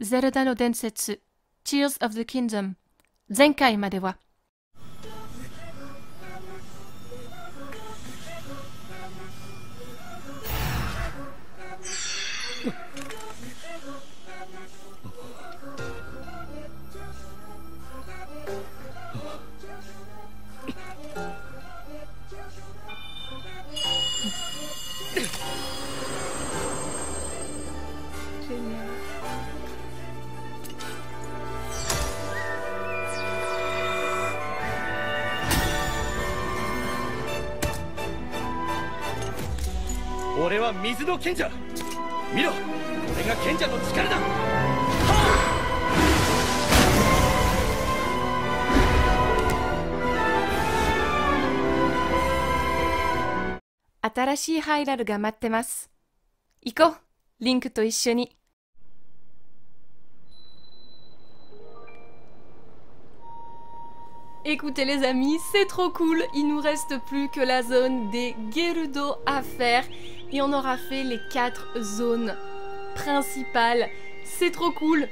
ゼルダの伝説 Tears of the Kingdom 前回までは俺は水の賢者。見ろ、これが賢者の力だ。新しいハイラルが待ってます。行こう、リンクと一緒に。Écoutez les amis, c'est trop cool, il nous reste plus que la zone des Gerudo à faire et on aura fait les 4 zones principales. C'est trop cool.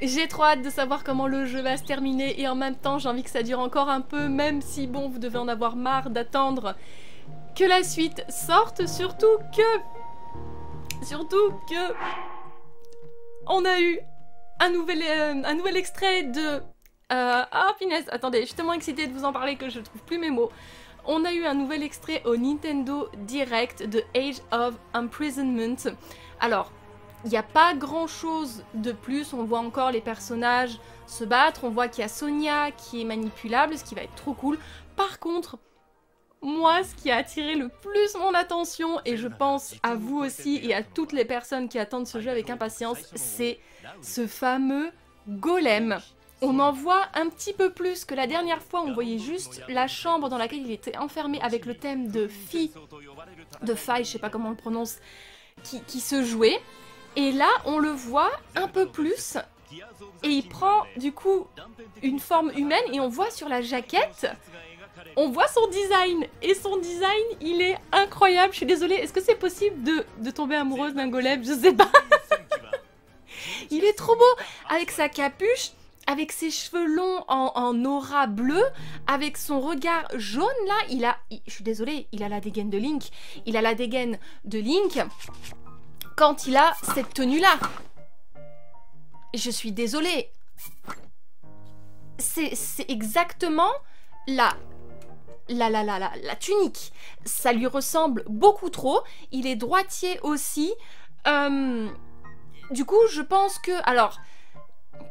J'ai trop hâte de savoir comment le jeu va se terminer et en même temps j'ai envie que ça dure encore un peu, même si bon, vous devez en avoir marre d'attendre que la suite sorte, surtout que on a eu un nouvel extrait de ah finesse, attendez, je suis tellement excitée de vous en parler que je trouve plus mes mots. On a eu un nouvel extrait au Nintendo Direct de Age of Imprisonment. Alors, il n'y a pas grand chose de plus, on voit encore les personnages se battre, on voit qu'il y a Sonia qui est manipulable, ce qui va être trop cool. Par contre, moi, ce qui a attiré le plus mon attention, et je pense à vous aussi et à toutes les personnes qui attendent ce jeu avec impatience, c'est ce fameux golem. On en voit un petit peu plus que la dernière fois, on voyait juste la chambre dans laquelle il était enfermé avec le thème de Fi, je sais pas comment on le prononce, qui se jouait. Et là, on le voit un peu plus, et il prend du coup une forme humaine, et on voit sur la jaquette, on voit son design, et son design, il est incroyable. Je suis désolée, est-ce que c'est possible de tomber amoureuse d'un golem? Je sais pas. Il est trop beau, avec sa capuche, avec ses cheveux longs en aura bleue, avec son regard jaune là, je suis désolée, il a la dégaine de Link. Il a la dégaine de Link quand il a cette tenue là. Je suis désolée. C'est exactement la tunique. Ça lui ressemble beaucoup trop. Il est droitier aussi. Du coup, je pense que... Alors...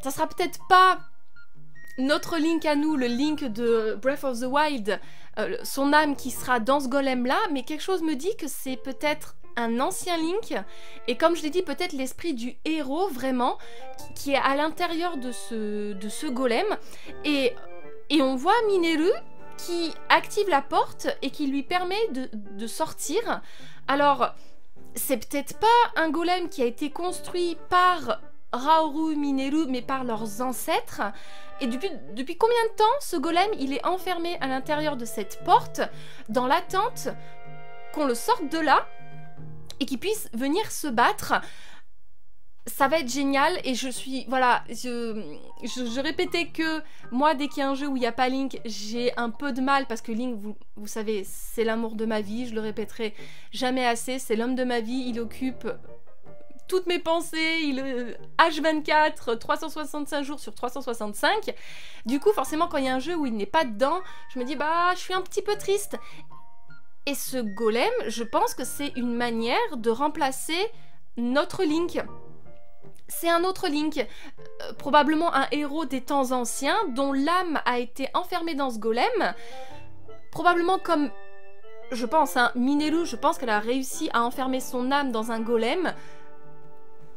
ça sera peut-être pas notre Link à nous, le Link de Breath of the Wild, son âme qui sera dans ce golem-là, mais quelque chose me dit que c'est peut-être un ancien Link, et comme je l'ai dit, peut-être l'esprit du héros, vraiment, qui est à l'intérieur de ce golem, et on voit Mineru qui active la porte et qui lui permet de sortir. Alors, c'est peut-être pas un golem qui a été construit par... Raoru, Mineru, mais par leurs ancêtres. Et depuis combien de temps ce golem il est enfermé à l'intérieur de cette porte, dans l'attente qu'on le sorte de là et qu'il puisse venir se battre? Ça va être génial, et je suis... Voilà, je répétais que moi, dès qu'il y a un jeu où il n'y a pas Link, j'ai un peu de mal, parce que Link, vous savez, c'est l'amour de ma vie, je le répéterai jamais assez, c'est l'homme de ma vie, il occupe... toutes mes pensées, il H24, 365 jours sur 365. Du coup, forcément, quand il y a un jeu où il n'est pas dedans, je me dis, bah, je suis un petit peu triste. Et ce golem, je pense que c'est une manière de remplacer notre Link. C'est un autre Link, probablement un héros des temps anciens, dont l'âme a été enfermée dans ce golem. Probablement comme, je pense, hein, Mineru, je pense qu'elle a réussi à enfermer son âme dans un golem.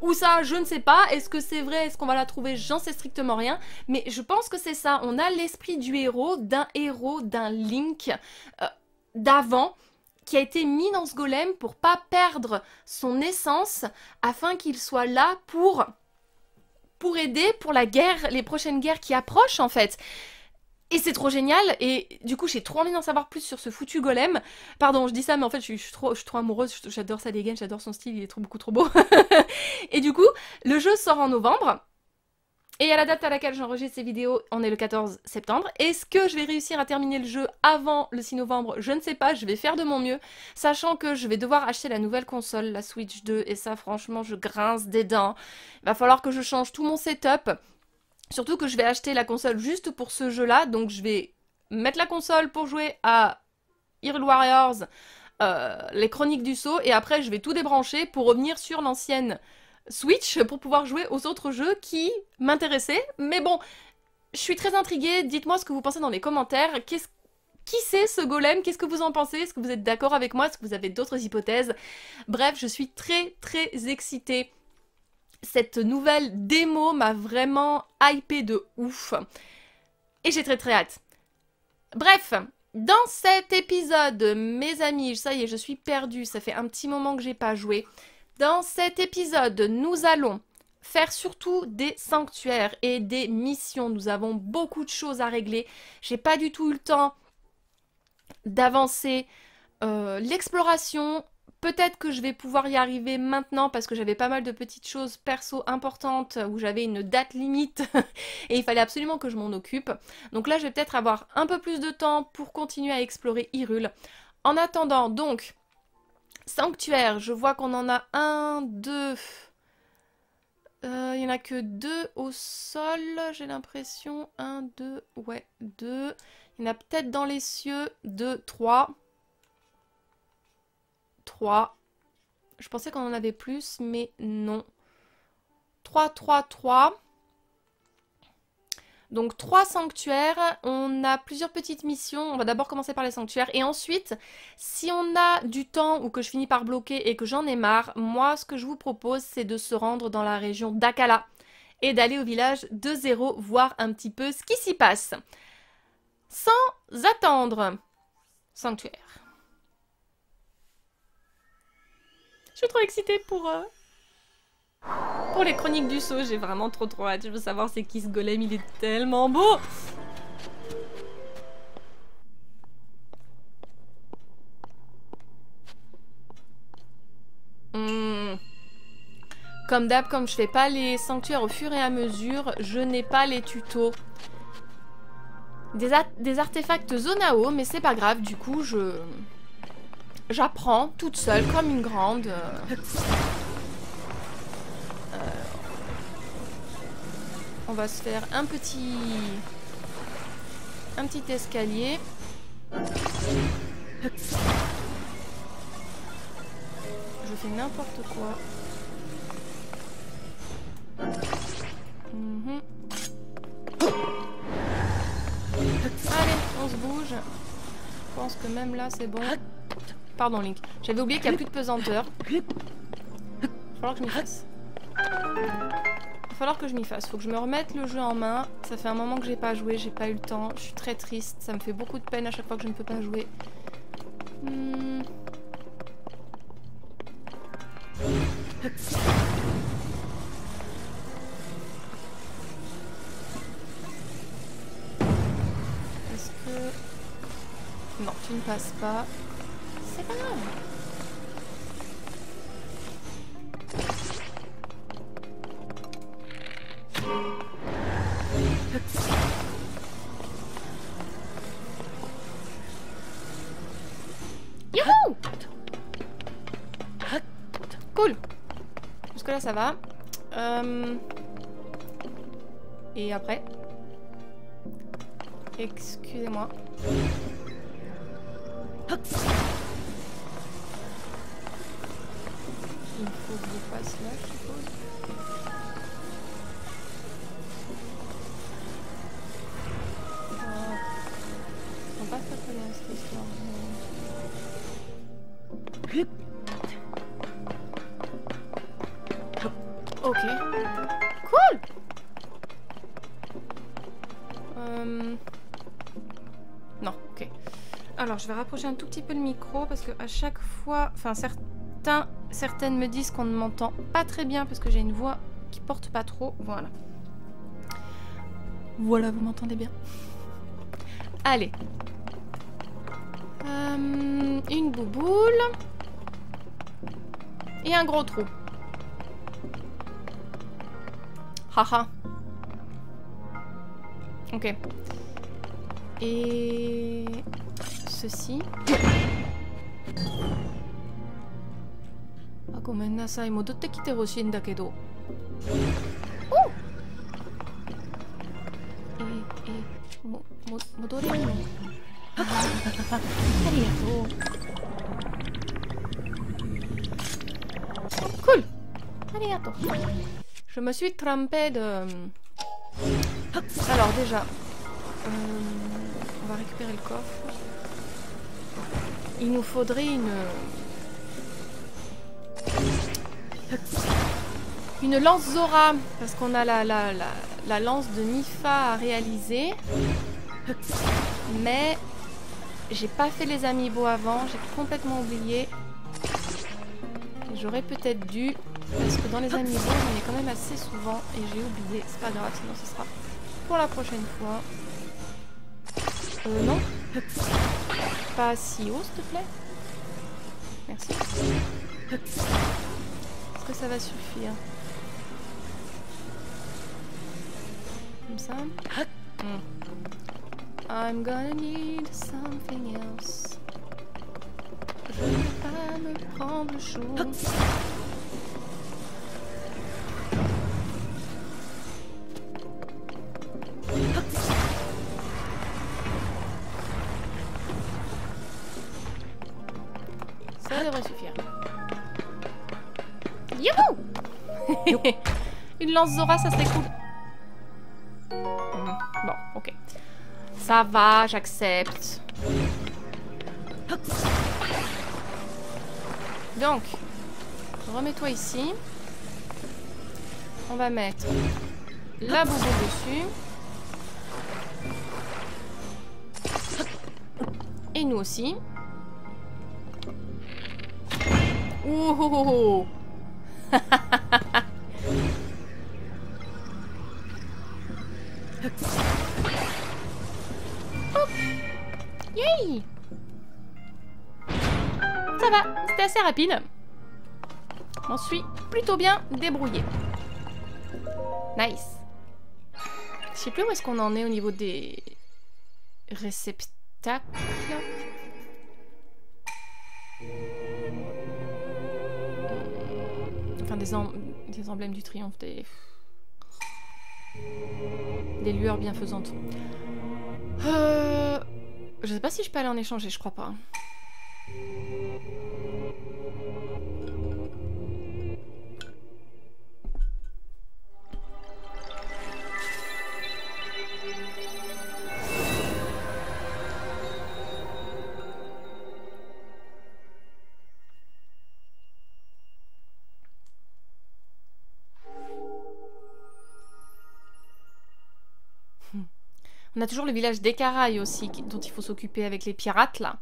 Ou ça, je ne sais pas. Est-ce que c'est vrai? Est-ce qu'on va la trouver? J'en sais strictement rien. Mais je pense que c'est ça. On a l'esprit du héros, d'un Link d'avant, qui a été mis dans ce golem pour pas perdre son essence, afin qu'il soit là pour aider pour la guerre, les prochaines guerres qui approchent en fait. Et c'est trop génial, et du coup j'ai trop envie d'en savoir plus sur ce foutu golem. Pardon, je dis ça, mais en fait je suis trop amoureuse, j'adore Sally Gain, j'adore son style, il est beaucoup trop beau. Et du coup, le jeu sort en novembre, et à la date à laquelle j'enregistre ces vidéos, on est le 14 septembre. Est-ce que je vais réussir à terminer le jeu avant le 6 novembre? Je ne sais pas, je vais faire de mon mieux, sachant que je vais devoir acheter la nouvelle console, la Switch 2, et ça franchement je grince des dents. Il va falloir que je change tout mon setup. Surtout que je vais acheter la console juste pour ce jeu-là, donc je vais mettre la console pour jouer à Hyrule Warriors, les Chroniques du Sceau, et après je vais tout débrancher pour revenir sur l'ancienne Switch pour pouvoir jouer aux autres jeux qui m'intéressaient. Mais bon, je suis très intriguée, dites-moi ce que vous pensez dans les commentaires. Qui c'est ce golem? Qu'est-ce que vous en pensez? Est-ce que vous êtes d'accord avec moi? Est-ce que vous avez d'autres hypothèses? Bref, je suis très excitée. Cette nouvelle démo m'a vraiment hypée de ouf. Et j'ai très hâte. Bref, dans cet épisode, mes amis, ça y est, je suis perdue, ça fait un petit moment que j'ai pas joué. Dans cet épisode, nous allons faire surtout des sanctuaires et des missions. Nous avons beaucoup de choses à régler. J'ai pas du tout eu le temps d'avancer l'exploration. Peut-être que je vais pouvoir y arriver maintenant parce que j'avais pas mal de petites choses perso importantes où j'avais une date limite et il fallait absolument que je m'en occupe. Donc là, je vais peut-être avoir un peu plus de temps pour continuer à explorer Hyrule. En attendant, donc, sanctuaire, je vois qu'on en a un, deux... Il y en a que 2 au sol, j'ai l'impression. 1, 2, ouais, 2. Il y en a peut-être dans les cieux 2, 3. 3. Je pensais qu'on en avait plus, mais non. 3, 3, 3. Donc 3 sanctuaires. On a plusieurs petites missions. On va d'abord commencer par les sanctuaires. Et ensuite, si on a du temps ou que je finis par bloquer et que j'en ai marre, moi, ce que je vous propose, c'est de se rendre dans la région d'Akala et d'aller au village de Zéro, voir un petit peu ce qui s'y passe. Sans attendre. Sanctuaire. Je suis trop excitée pour les Chroniques du Sceau. J'ai vraiment trop hâte. Je veux savoir c'est qui ce golem, il est tellement beau. Comme d'hab, comme je fais pas les sanctuaires au fur et à mesure, je n'ai pas les tutos. Des artefacts Zonao, mais c'est pas grave, du coup j'apprends toute seule comme une grande. On va se faire un petit escalier. Je fais n'importe quoi. Allez, on se bouge. Je pense que même là c'est bon. Pardon Link, j'avais oublié qu'il n'y a plus de pesanteur. Il va falloir que je m'y fasse. Il va falloir que je m'y fasse. Faut que je me remette le jeu en main. Ça fait un moment que j'ai pas joué, j'ai pas eu le temps. Je suis très triste. Ça me fait beaucoup de peine à chaque fois que je ne peux pas jouer. Est-ce que... Non, tu ne passes pas. C'est pas grave. Youhou! Cool. Jusque là ça va. Et après? Excusez-moi. Il faut que je passe là, je suppose. On passe pas très bien cette histoire. Ok. Cool! Non, ok. Alors, je vais rapprocher un tout petit peu le micro parce que à chaque fois... Enfin, certaines me disent qu'on ne m'entend pas très bien parce que j'ai une voix qui porte pas trop. Voilà. Voilà, vous m'entendez bien. Allez. Une bouboule. Et un gros trou. Haha. Ok. Et... ceci. Ah, ごめんなさい。戻ってきてほしいんだけど。お！戻れるの？ありがとう。Cool! Arigato. Je me suis trompée de... Alors déjà, on va récupérer le coffre. Il nous faudrait une lance Zora, parce qu'on a la lance de Nifa à réaliser. Mais j'ai pas fait les amiibo avant, j'ai complètement oublié. J'aurais peut-être dû, parce que dans les amiibo, j'en ai quand même assez souvent et j'ai oublié. C'est pas grave, sinon ce sera pour la prochaine fois. Non. Pas si haut, s'il te plaît. Merci. Est-ce que ça va suffire? Comme ça. I'm gonna need something else. Je ne vais pas me prendre chaud. Ça devrait suffire. Youhou! Une lance Zora, ça serait cool. Bon, ok. Ça va, j'accepte. Donc, remets-toi ici. On va mettre la bouboule dessus. Et nous aussi. Ouh oh, oh, oh. Hop. Yay! Ça va, c'était assez rapide. Je m'en suis plutôt bien débrouillée. Nice. Je sais plus où est-ce qu'on en est au niveau des réceptacles. Enfin, des emblèmes du triomphe, des lueurs bienfaisantes. Je sais pas si je peux aller en échanger, je crois pas. On a toujours le village d'Ekaraï aussi, dont il faut s'occuper avec les pirates, là.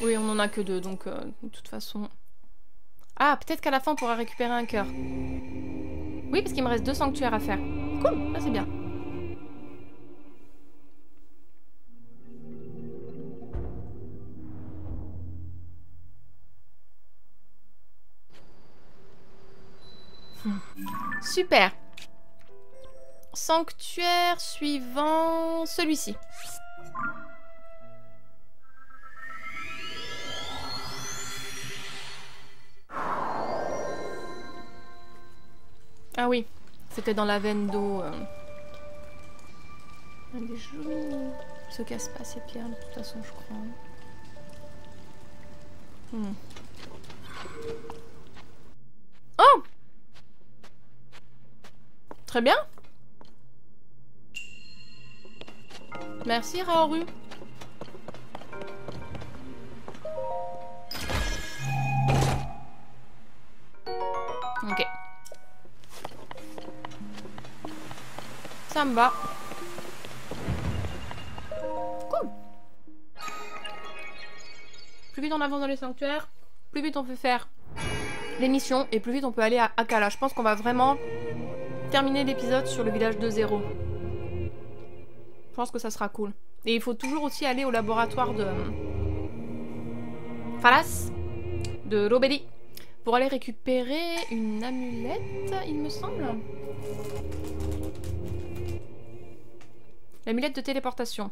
Oui, on en a que 2, donc de toute façon... Ah, peut-être qu'à la fin, on pourra récupérer un cœur. Oui, parce qu'il me reste 2 sanctuaires à faire. Cool, ça c'est bien. Super. Sanctuaire suivant, celui-ci. Ah oui, c'était dans la veine d'eau. Elle est jolie. Il se casse pas ces pierres de toute façon, je crois. Oh! Très bien. Merci Raoru. Ok. Ça me va. Cool. Plus vite on avance dans les sanctuaires, plus vite on peut faire les missions et plus vite on peut aller à Akkala. Je pense qu'on va vraiment terminer l'épisode sur le village de Zéro. Je pense que ça sera cool. Et il faut toujours aussi aller au laboratoire de Falas, de Lobelli, pour aller récupérer une amulette, il me semble. L'amulette de téléportation.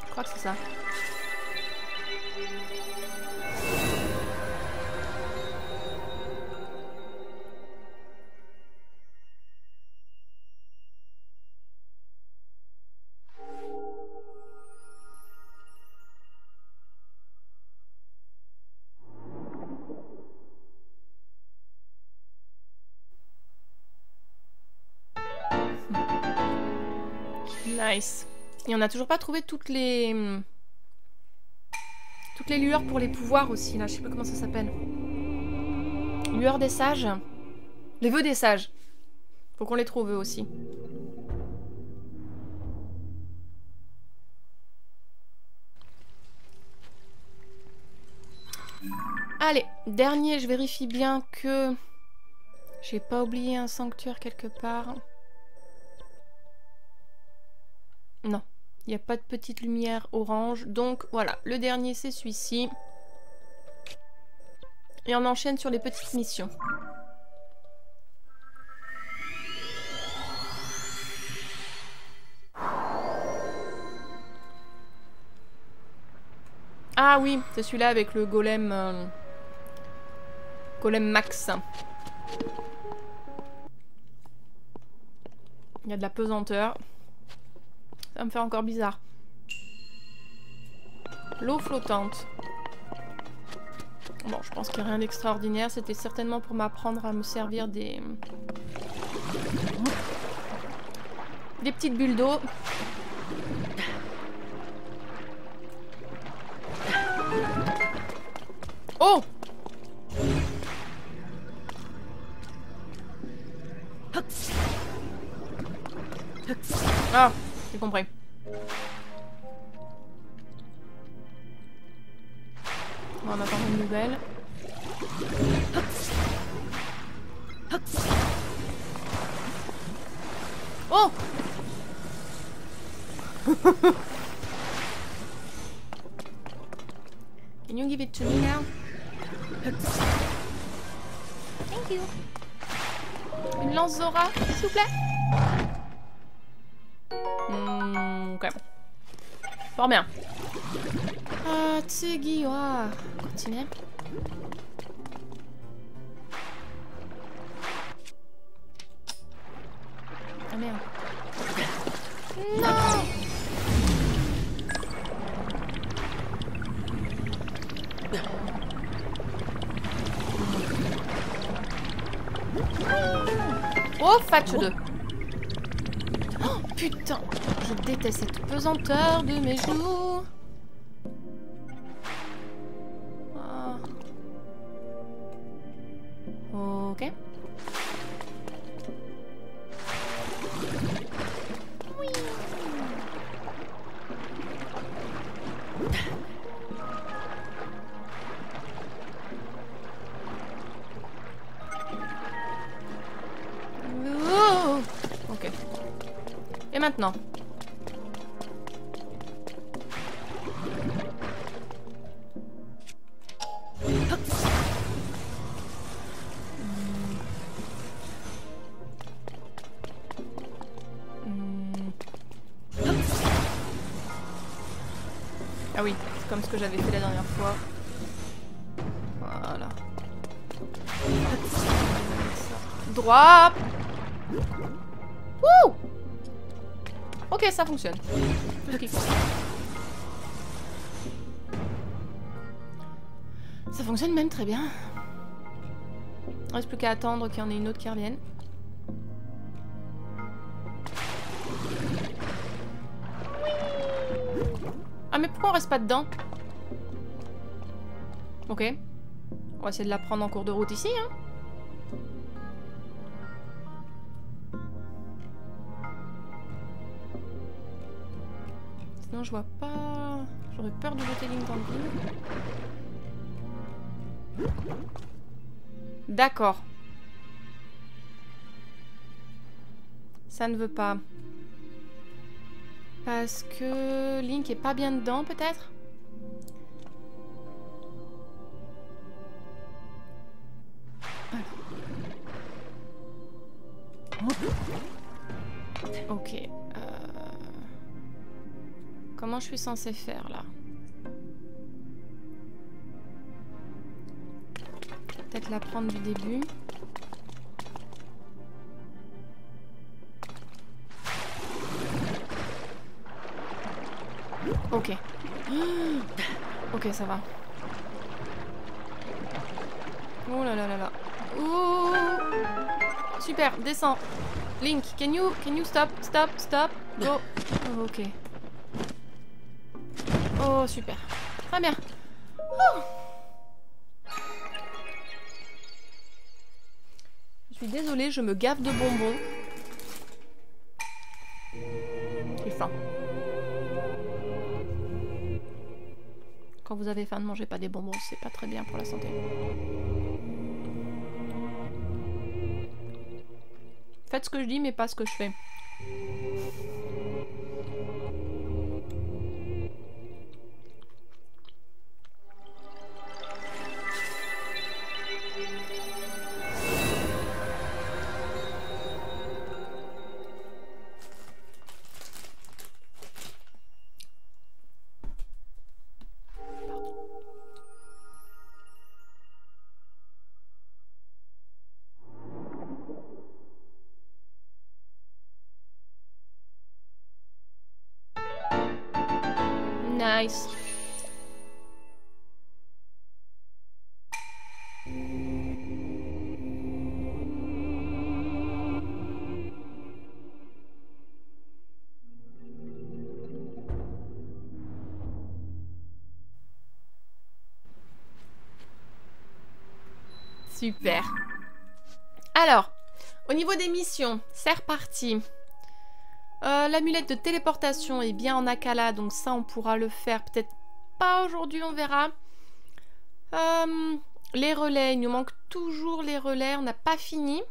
Je crois que c'est ça. Nice. Et on n'a toujours pas trouvé toutes les lueurs pour les pouvoirs aussi, là. Je sais pas comment ça s'appelle. Lueurs des sages. Les vœux des sages. Faut qu'on les trouve eux aussi. Allez, dernier, je vérifie bien que j'ai pas oublié un sanctuaire quelque part. Non, il n'y a pas de petite lumière orange. Donc voilà, le dernier c'est celui-ci. Et on enchaîne sur les petites missions. Ah oui, c'est celui-là avec le golem... golem max. Il y a de la pesanteur. Ça va me faire encore bizarre. L'eau flottante. Bon, je pense qu'il n'y a rien d'extraordinaire. C'était certainement pour m'apprendre à me servir des petites bulles d'eau. Oh! Ah, j'ai compris. On va en attendre une nouvelle. Oh! Can you give it to me now? Thank you. Une lance Zora, s'il vous plaît. Ok. Fort bien. Tsugi wa continuer. Ah merde. Non! Oh, Fatch 2. Oh, putain, je déteste cette pesanteur de mes joues. Oh. Ok. Oui. Oh. Ok. Et maintenant? Ah oui, c'est comme ce que j'avais fait la dernière fois. Voilà. Droit. Wouh! Ok, ça fonctionne. Ça fonctionne même très bien. Il reste plus qu'à attendre qu'il y en ait une autre qui revienne. Ah mais pourquoi on reste pas dedans? Ok. On va essayer de la prendre en cours de route ici, hein. Sinon je vois pas... J'aurais peur de jeter Link dans le vide. D'accord. Ça ne veut pas. Parce que Link est pas bien dedans, peut-être? Ok. Comment je suis censée faire, là? Peut-être la prendre du début. Ok. Ok, ça va. Oh là là là là. Oh, super, descends. Link, can you stop, go. Oh, ok. Oh, super. Très bien. Oh. Je suis désolée, je me gaffe de bonbons. J'ai faim. Quand vous avez faim, ne mangez pas des bonbons, c'est pas très bien pour la santé. Faites ce que je dis, mais pas ce que je fais. Nice. Super. Alors, au niveau des missions, c'est reparti. L'amulette de téléportation est bien en Akala, donc ça on pourra le faire. Peut-être pas aujourd'hui, on verra. Les relais, il nous manque toujours les relais, on n'a pas fini.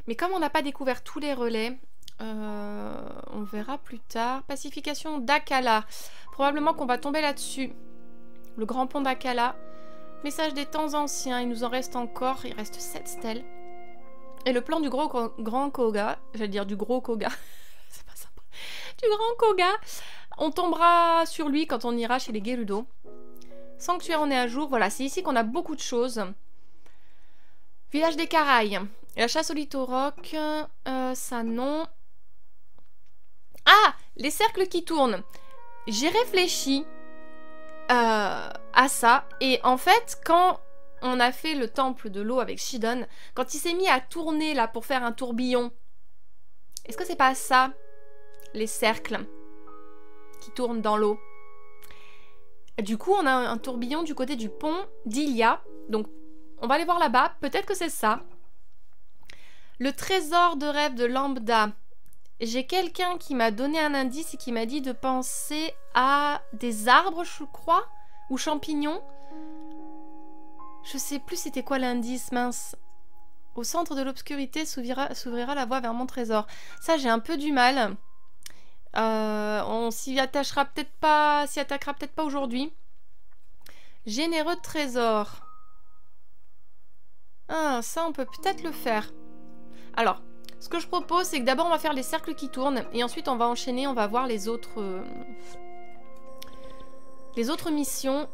Mais comme on n'a pas découvert tous les relais, on verra plus tard. Pacification d'Akala. Probablement qu'on va tomber là-dessus. Le grand pont d'Akala. Message des temps anciens, il nous en reste encore, il reste 7 stèles. Et le plan du grand Koga, j'allais dire du gros Koga, c'est pas sympa, du grand Koga, on tombera sur lui quand on ira chez les Gerudo. Sanctuaire, on est à jour, voilà, c'est ici qu'on a beaucoup de choses. Village des Caraïbes, la chasse au Litoroc, ça non. Ah, les cercles qui tournent, j'ai réfléchi à ça, et en fait, quand on a fait le temple de l'eau avec Shidon, quand il s'est mis à tourner là pour faire un tourbillon, est-ce que c'est pas ça, les cercles qui tournent dans l'eau? Du coup, on a un tourbillon du côté du pont d'Ilia, donc on va aller voir là-bas, peut-être que c'est ça. Le trésor de rêve de Lambda. J'ai quelqu'un qui m'a donné un indice et qui m'a dit de penser à des arbres, je crois, ou champignons. Je sais plus c'était quoi l'indice, mince. Au centre de l'obscurité s'ouvrira la voie vers mon trésor. Ça, j'ai un peu du mal. On s'y attachera peut-être pas, s'y attaquera peut-être pas aujourd'hui. Généreux trésor. Ah, ça, on peut peut-être le faire. Alors, ce que je propose, c'est que d'abord, on va faire les cercles qui tournent. Et ensuite, on va enchaîner, on va voir les autres missions.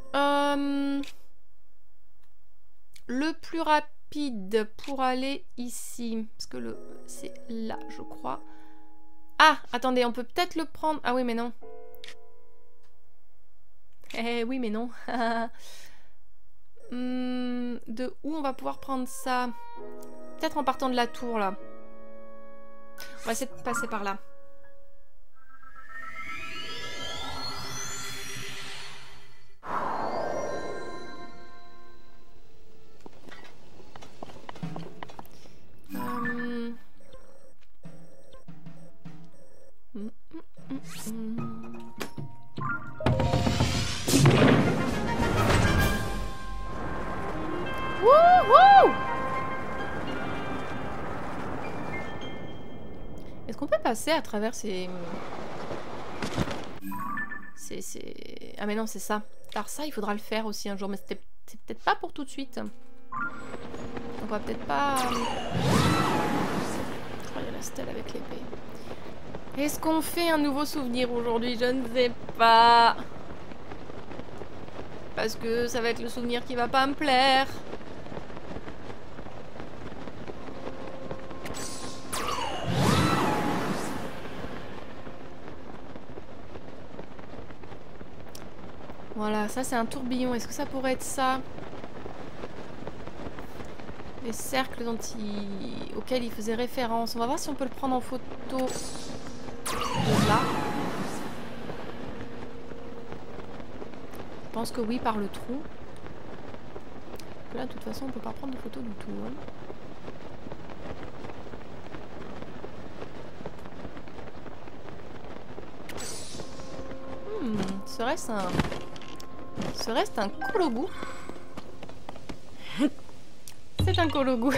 Le plus rapide pour aller ici. Parce que c'est là, je crois. Ah, attendez, on peut peut-être le prendre. Ah oui, mais non. Eh oui, mais non. De où on va pouvoir prendre ça? Peut-être en partant de la tour, là. On va essayer de passer par là. Wouhou! passer à travers ces... Ah mais non, c'est ça. Alors ça, il faudra le faire aussi un jour, mais c'est peut-être pas pour tout de suite. On va peut-être pas... Oh, il y a la stèle avec l'épée. Est-ce qu'on fait un nouveau souvenir aujourd'hui? Je ne sais pas. Parce que ça va être le souvenir qui va pas me plaire. Voilà, ça c'est un tourbillon. Est-ce que ça pourrait être ça? Les cercles auxquels il faisait référence. On va voir si on peut le prendre en photo de là. Je pense que oui, par le trou. Là, de toute façon, on peut pas prendre de photo du tout. Hein. Serait-ce un kologu? C'est un kologu.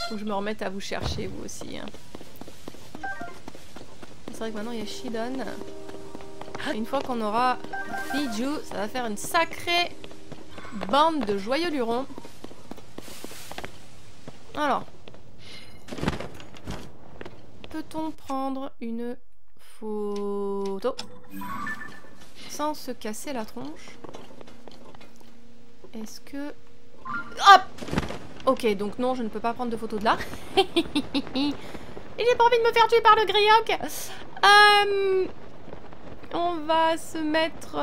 Faut que je me remette à vous chercher, vous aussi. Hein. C'est vrai que maintenant, il y a Shidon. Et une fois qu'on aura Biju, ça va faire une sacrée bande de joyeux lurons. Alors. Peut-on prendre une photo sans se casser la tronche? Est-ce que... Hop! Ok, donc non, je ne peux pas prendre de photo de là. Et j'ai pas envie de me faire tuer par le grioc. On va se mettre...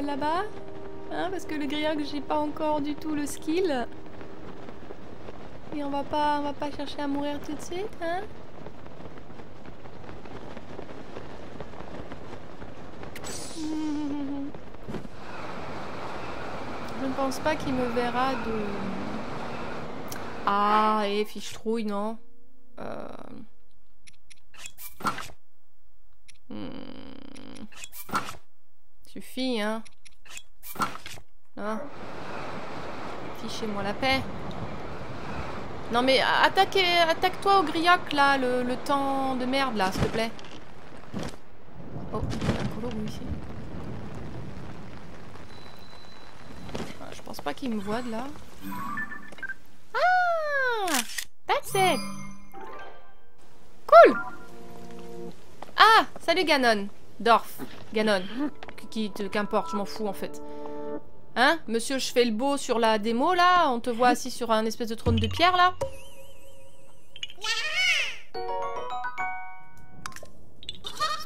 là-bas. Hein, parce que le grioc, j'ai pas encore du tout le skill. Et on va pas chercher à mourir tout de suite, hein? Je ne pense pas qu'il me verra de... Ah, et fiche trouille, non? Suffit, hein? Fichez-moi la paix. Non mais attaque-toi au grioc là, le temps de merde là, s'il te plaît. Oh, il y a un kologu ici. Je pense pas qu'il me voit de là. Ah! That's it! Cool! Ah! Salut Ganon. Dorf. Ganon. Qu'importe, je m'en fous en fait. Hein? Monsieur, je fais le beau sur la démo, là. On te voit assis sur un espèce de trône de pierre, là.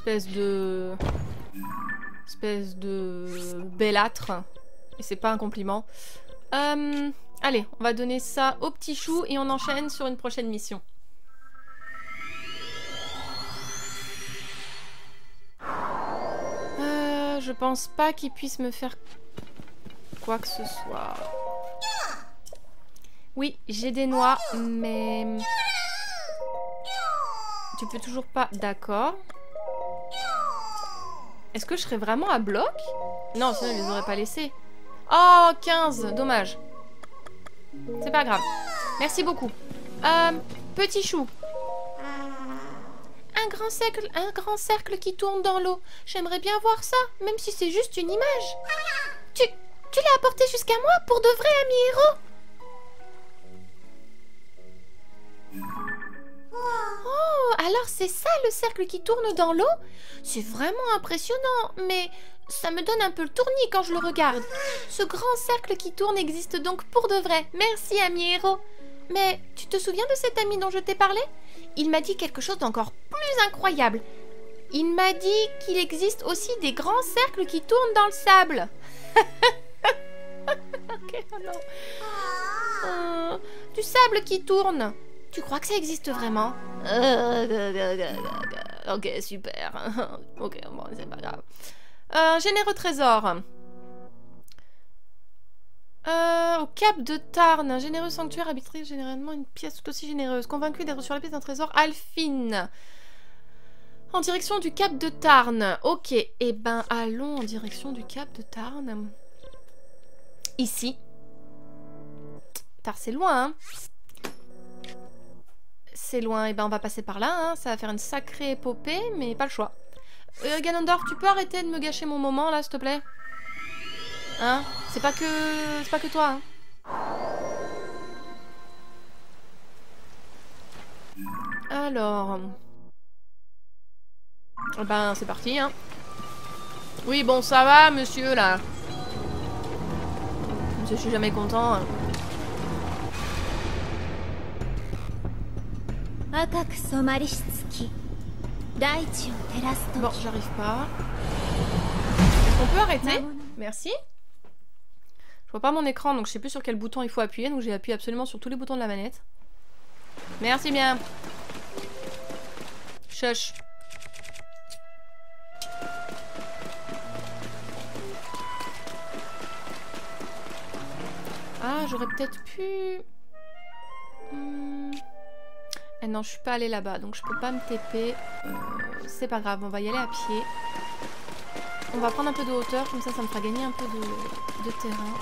Espèce de bellâtre. Et c'est pas un compliment. Allez, on va donner ça au petit chou et on enchaîne sur une prochaine mission. Je pense pas qu'il puisse me faire... quoi que ce soit. Oui, j'ai des noix, mais... Tu peux toujours pas... D'accord. Est-ce que je serais vraiment à bloc? Non, sinon, ils les auraient pas laissés. Oh, 15, dommage. C'est pas grave. Merci beaucoup. Petit chou. Un grand cercle qui tourne dans l'eau. J'aimerais bien voir ça, même si c'est juste une image. Tu l'as apporté jusqu'à moi pour de vrai, ami héros? Oh, alors c'est ça le cercle qui tourne dans l'eau? C'est vraiment impressionnant, mais ça me donne un peu le tournis quand je le regarde. Ce grand cercle qui tourne existe donc pour de vrai. Merci, ami héros. Mais tu te souviens de cet ami dont je t'ai parlé? Il m'a dit quelque chose d'encore plus incroyable. Il m'a dit qu'il existe aussi des grands cercles qui tournent dans le sable. Ok, oh non. Du sable qui tourne. Tu crois que ça existe vraiment? Ok, super. Ok, bon, c'est pas grave. Généreux trésor. Au cap de Tarn, un généreux sanctuaire habiterait généralement une pièce tout aussi généreuse. Convaincu d'être sur la piste d'un trésor, Alphine. En direction du cap de Tarn. Ok, et ben allons en direction du cap de Tarn. Ici. Tar, c'est loin, hein. C'est loin, et ben on va passer par là, hein. Ça va faire une sacrée épopée, mais pas le choix. Ganondorf, tu peux arrêter de me gâcher mon moment, là, s'il te plaît? Hein? C'est pas que toi, hein. Alors... Ben, c'est parti, hein. Oui, bon, ça va, monsieur, là. Je suis jamais content. Hein. Bon, j'arrive pas. On peut arrêter? Merci. Je vois pas mon écran, donc je sais plus sur quel bouton il faut appuyer, donc j'ai appuyé absolument sur tous les boutons de la manette. Merci bien. Shush. Ah, j'aurais peut-être pu... Eh non, je suis pas allée là-bas, donc je peux pas me TP. C'est pas grave, on va y aller à pied. On va prendre un peu de hauteur, comme ça me fera gagner un peu de terrain.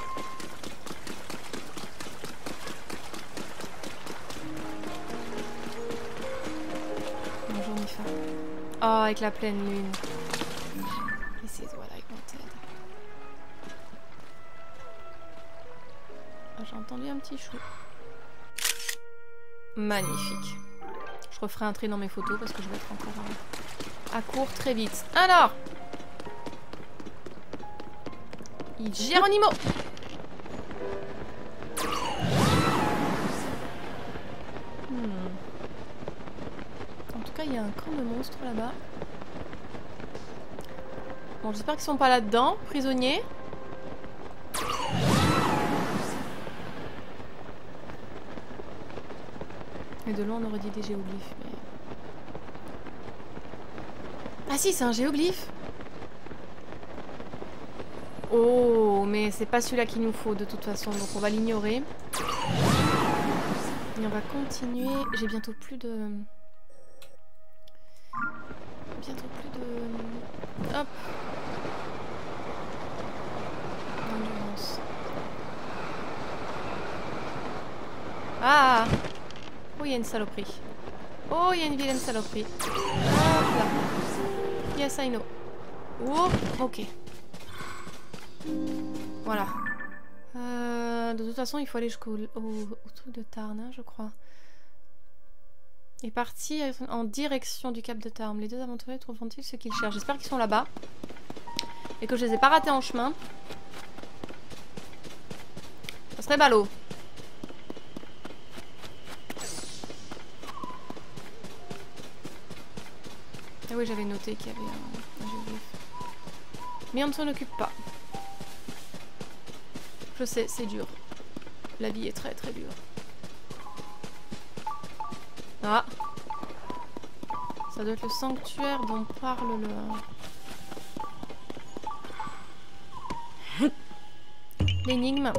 Bonjour Mifa. Oh, avec la pleine lune. This is what I wanted. Oh, j'ai entendu un petit chou. Magnifique. Je referai un trait dans mes photos parce que je vais être encore à court très vite. Alors, Geronimo. En tout cas, il y a un camp de monstres là-bas. Bon, j'espère qu'ils sont pas là-dedans, prisonniers. Et de loin, on aurait dit des géoglyphes, mais... Ah si, c'est un géoglyphe. Oh, mais c'est pas celui-là qu'il nous faut de toute façon, donc on va l'ignorer. Et on va continuer. J'ai bientôt plus de... Hop. Endurance. Ah! Oh, il y a une saloperie. Oh, il y a une vilaine saloperie. Hop là. Yes, I know. Oh, ok. Voilà. De toute façon, il faut aller jusqu'au truc de Tarn, hein, je crois. Il est parti en direction du cap de Tarn. Les deux aventuriers trouveront-ils ce qu'ils cherchent? J'espère qu'ils sont là-bas. Et que je les ai pas ratés en chemin. Ça serait ballot. Ah oui, j'avais noté qu'il y avait un géoglyphe. Mais on ne s'en occupe pas. Je sais, c'est dur. La vie est très très dure. Ah! Ça doit être le sanctuaire dont parle l'énigme.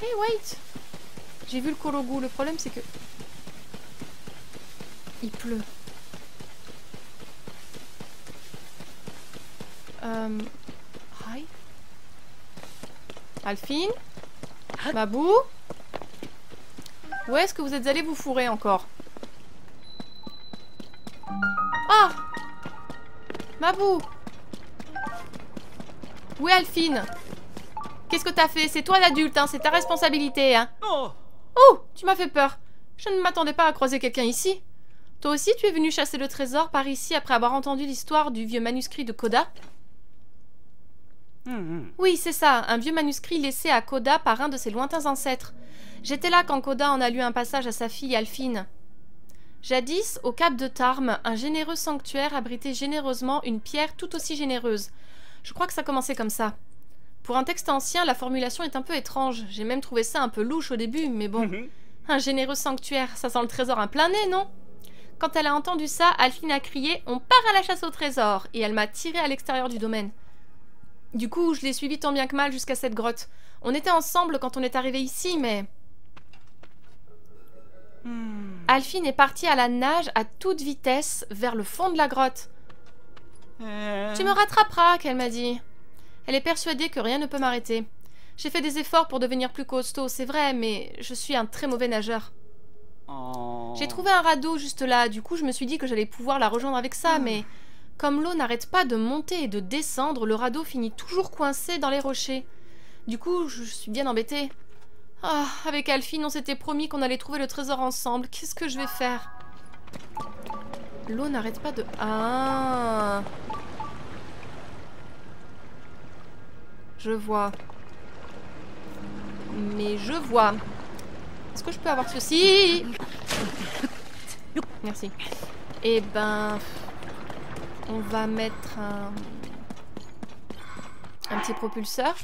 Hey, wait! J'ai vu le Korogu. Le problème, c'est que... il pleut. Hi. Alphine? Mabou? Où est-ce que vous êtes allés vous fourrer encore? Ah! Mabou! Où est Alphine? Qu'est-ce que t'as fait? C'est toi l'adulte, hein? C'est ta responsabilité, hein? Oh! Tu m'as fait peur. Je ne m'attendais pas à croiser quelqu'un ici. Toi aussi, tu es venu chasser le trésor par ici après avoir entendu l'histoire du vieux manuscrit de Koda? Oui, c'est ça, un vieux manuscrit laissé à Koda par un de ses lointains ancêtres. J'étais là quand Koda en a lu un passage à sa fille Alphine. Jadis, au cap de Tarm, un généreux sanctuaire abritait généreusement une pierre tout aussi généreuse. Je crois que ça commençait comme ça. Pour un texte ancien, la formulation est un peu étrange. J'ai même trouvé ça un peu louche au début, mais bon. Un généreux sanctuaire, ça sent le trésor un plein nez, non? Quand elle a entendu ça, Alphine a crié « On part à la chasse au trésor !» et elle m'a tiré à l'extérieur du domaine. Du coup, je l'ai suivi tant bien que mal jusqu'à cette grotte. On était ensemble quand on est arrivé ici, mais... Alphine est partie à la nage à toute vitesse vers le fond de la grotte. Tu me rattraperas, qu'elle m'a dit. Elle est persuadée que rien ne peut m'arrêter. J'ai fait des efforts pour devenir plus costaud, c'est vrai, mais je suis un très mauvais nageur. J'ai trouvé un radeau juste là, du coup je me suis dit que j'allais pouvoir la rejoindre avec ça, mais comme l'eau n'arrête pas de monter et de descendre, le radeau finit toujours coincé dans les rochers. Du coup, je suis bien embêtée. Ah, avec Alphine, on s'était promis qu'on allait trouver le trésor ensemble. Qu'est-ce que je vais faire? L'eau n'arrête pas de... Ah! Je vois. Mais je vois. Est-ce que je peux avoir ceci? Merci. Eh ben... On va mettre un petit propulseur.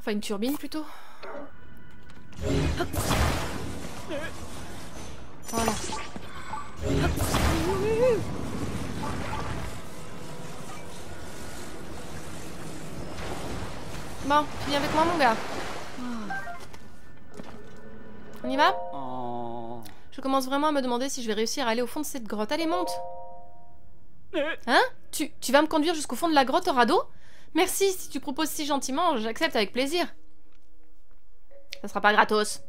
Enfin, une turbine plutôt. Voilà. Bon, tu viens avec moi, mon gars. On y va? Je commence vraiment à me demander si je vais réussir à aller au fond de cette grotte. Allez, monte! Hein? Tu vas me conduire jusqu'au fond de la grotte au radeau? Merci, si tu proposes si gentiment, j'accepte avec plaisir. Ça sera pas gratos.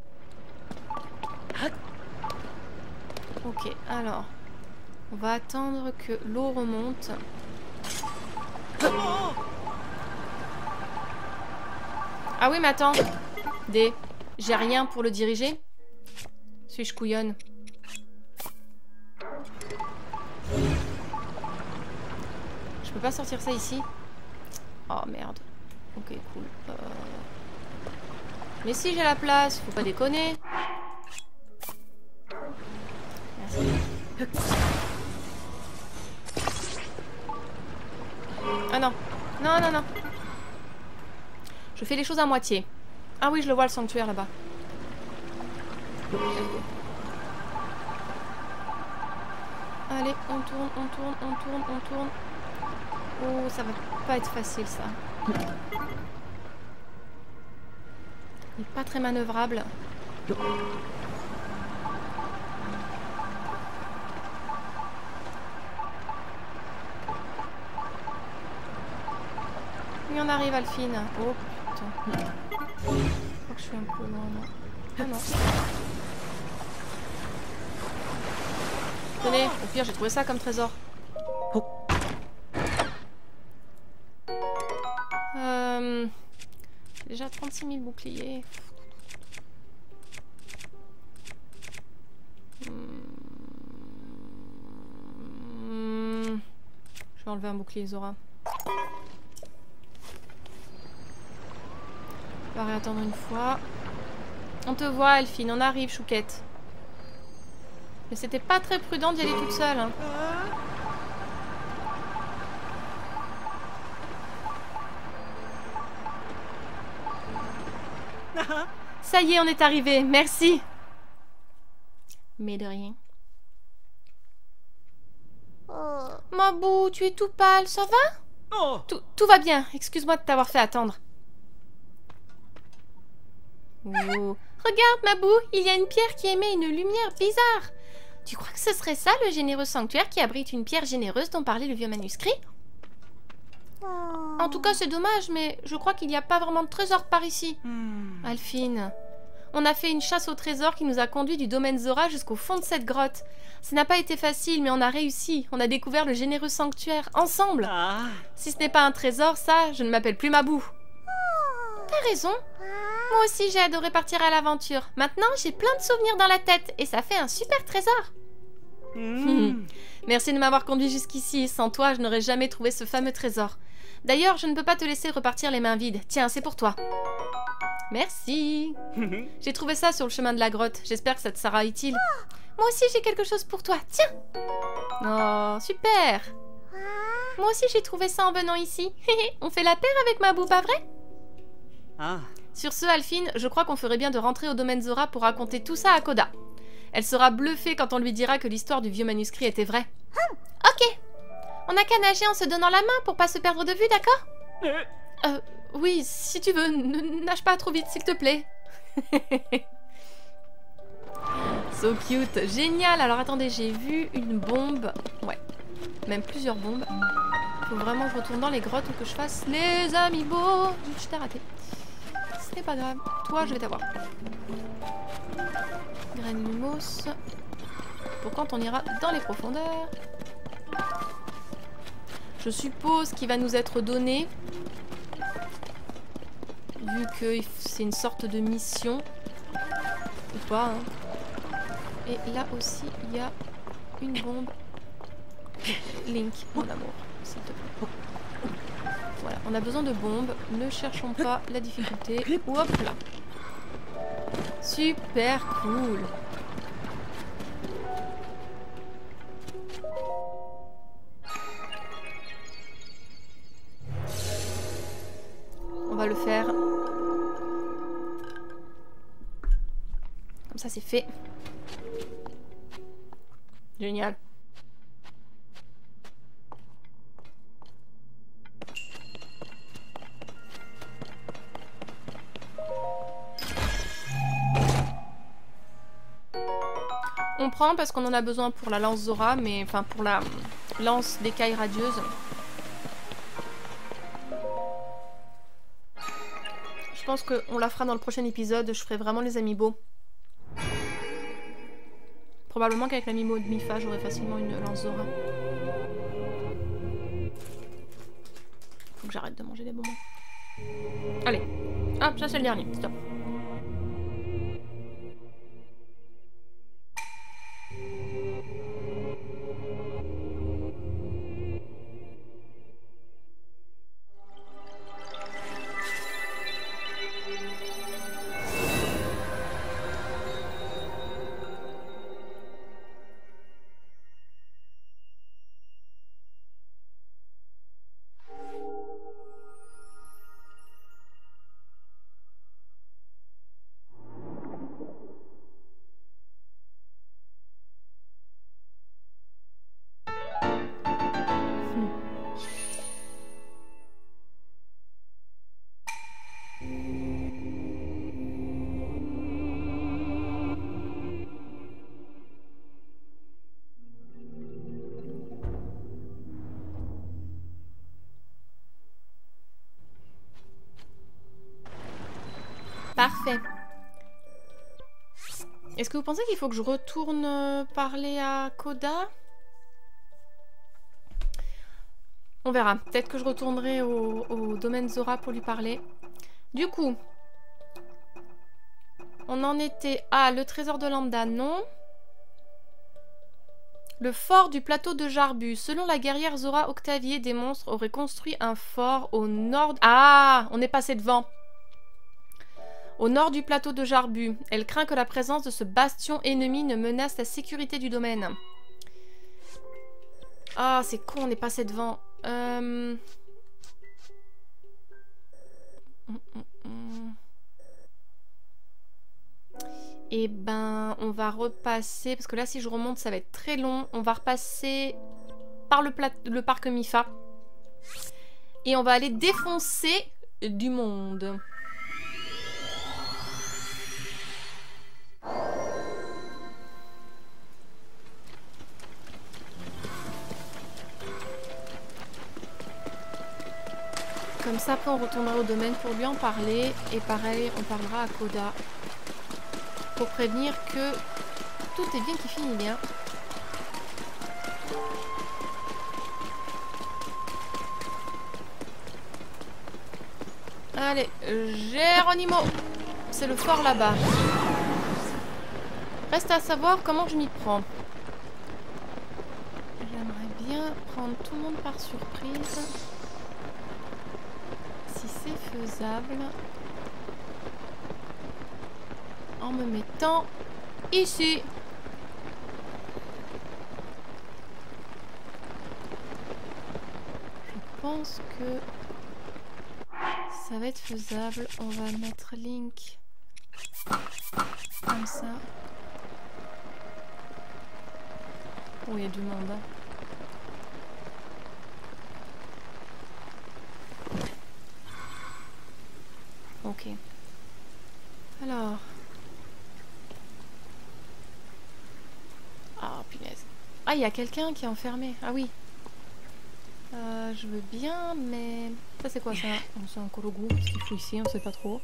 Ok, alors... On va attendre que l'eau remonte. Ah oui, mais attends. D, j'ai rien pour le diriger. Suis-je couillonne? Je peux pas sortir ça ici? Oh merde. Ok, cool. Mais si j'ai la place, faut pas déconner. Merci. Ah non. Non, non, non. Je fais les choses à moitié. Ah oui, je le vois, le sanctuaire là-bas. Allez, on tourne, on tourne, on tourne, on tourne. Oh, ça va pas être facile ça. Il est pas très manœuvrable. Oui, on arrive, Alphine. Oh putain. Je crois que je suis un peu loin là. Ah non. Tenez, au pire, j'ai trouvé ça comme trésor. Déjà 36 000 boucliers. Je vais enlever un bouclier Zora. On va réattendre une fois. On te voit, Elphine, on arrive, chouquette. Mais c'était pas très prudent d'y aller toute seule. Hein. Ça y est, on est arrivé. Merci. Mais de rien. Mabou, tu es tout pâle, ça va? Tout va bien. Excuse-moi de t'avoir fait attendre. Oh. Regarde, Mabou, il y a une pierre qui émet une lumière bizarre. Tu crois que ce serait ça, le généreux sanctuaire qui abrite une pierre généreuse dont parlait le vieux manuscrit? En tout cas, c'est dommage, mais je crois qu'il n'y a pas vraiment de trésor par ici. Alphine, on a fait une chasse au trésor qui nous a conduit du domaine Zora jusqu'au fond de cette grotte. Ça n'a pas été facile, mais on a réussi. On a découvert le généreux sanctuaire, ensemble. Si ce n'est pas un trésor, ça, je ne m'appelle plus Mabou. T'as raison. Moi aussi, j'ai adoré partir à l'aventure. Maintenant, j'ai plein de souvenirs dans la tête, et ça fait un super trésor. Merci de m'avoir conduit jusqu'ici. Sans toi, je n'aurais jamais trouvé ce fameux trésor. D'ailleurs, je ne peux pas te laisser repartir les mains vides. Tiens, c'est pour toi. Merci. J'ai trouvé ça sur le chemin de la grotte. J'espère que ça te sera utile. Moi aussi, j'ai quelque chose pour toi. Tiens. Oh, super. Moi aussi, j'ai trouvé ça en venant ici. On fait la paire avec Mabou, pas vrai? Sur ce, Alphine, je crois qu'on ferait bien de rentrer au domaine Zora pour raconter tout ça à Koda. Elle sera bluffée quand on lui dira que l'histoire du vieux manuscrit était vraie. Ok. On n'a qu'à nager en se donnant la main pour pas se perdre de vue, d'accord? Oui, si tu veux, ne nage pas trop vite, s'il te plaît. So cute, génial. Alors attendez, j'ai vu une bombe. Ouais, même plusieurs bombes. Faut vraiment que je retourne dans les grottes ou que je fasse les amiibo. Je t'ai raté. Ce n'est pas grave, toi je vais t'avoir. Graine lumos. Pour quand on ira dans les profondeurs. Je suppose qu'il va nous être donné. Vu que c'est une sorte de mission. Ou pas, hein. Et là aussi, il y a une bombe. Link, mon amour, s'il te plaît. Voilà, on a besoin de bombes. Ne cherchons pas la difficulté. Hop là. Super cool. On va le faire. Comme ça, c'est fait. Génial. On prend parce qu'on en a besoin pour la lance Zora, mais enfin pour la lance d'écailles radieuses. Je pense qu'on la fera dans le prochain épisode. Je ferai vraiment les amiibo. Probablement qu'avec l'amiibo de Mipha, j'aurai facilement une lance Zora. Faut que j'arrête de manger des bonbons. Allez. Hop, ça c'est le dernier. Stop. Parfait. Est-ce que vous pensez qu'il faut que je retourne parler à Koda? On verra. Peut-être que je retournerai au domaine Zora pour lui parler. Du coup, on en était à le trésor de Lambda, non. Le fort du plateau de Jarbu. Selon la guerrière Zora Octavier, des monstres auraient construit un fort au nord... Ah, on est passé devant. Au nord du plateau de Jarbu. Elle craint que la présence de ce bastion ennemi ne menace la sécurité du domaine. Ah, c'est con, on est passé devant. Et ben, on va repasser, parce que là, si je remonte, ça va être très long. On va repasser par le parc Mipha. Et on va aller défoncer du monde. Comme ça, après, on retournera au domaine pour lui en parler. Et pareil, on parlera à Koda. Pour prévenir que tout est bien qui finit bien. Allez, Geronimo. C'est le fort là-bas. Reste à savoir comment je m'y prends. J'aimerais bien prendre tout le monde par surprise. Si c'est faisable. En me mettant ici. Je pense que ça va être faisable. On va mettre Link comme ça. Oh, il y a du monde. Hein. Ok. Alors... Ah, punaise. Ah, il y a quelqu'un qui est enfermé. Ah oui. Je veux bien, mais... Ça, c'est quoi, ça? C'est un Korogu. Qu'est-ce qu'il fout ici? On sait pas trop.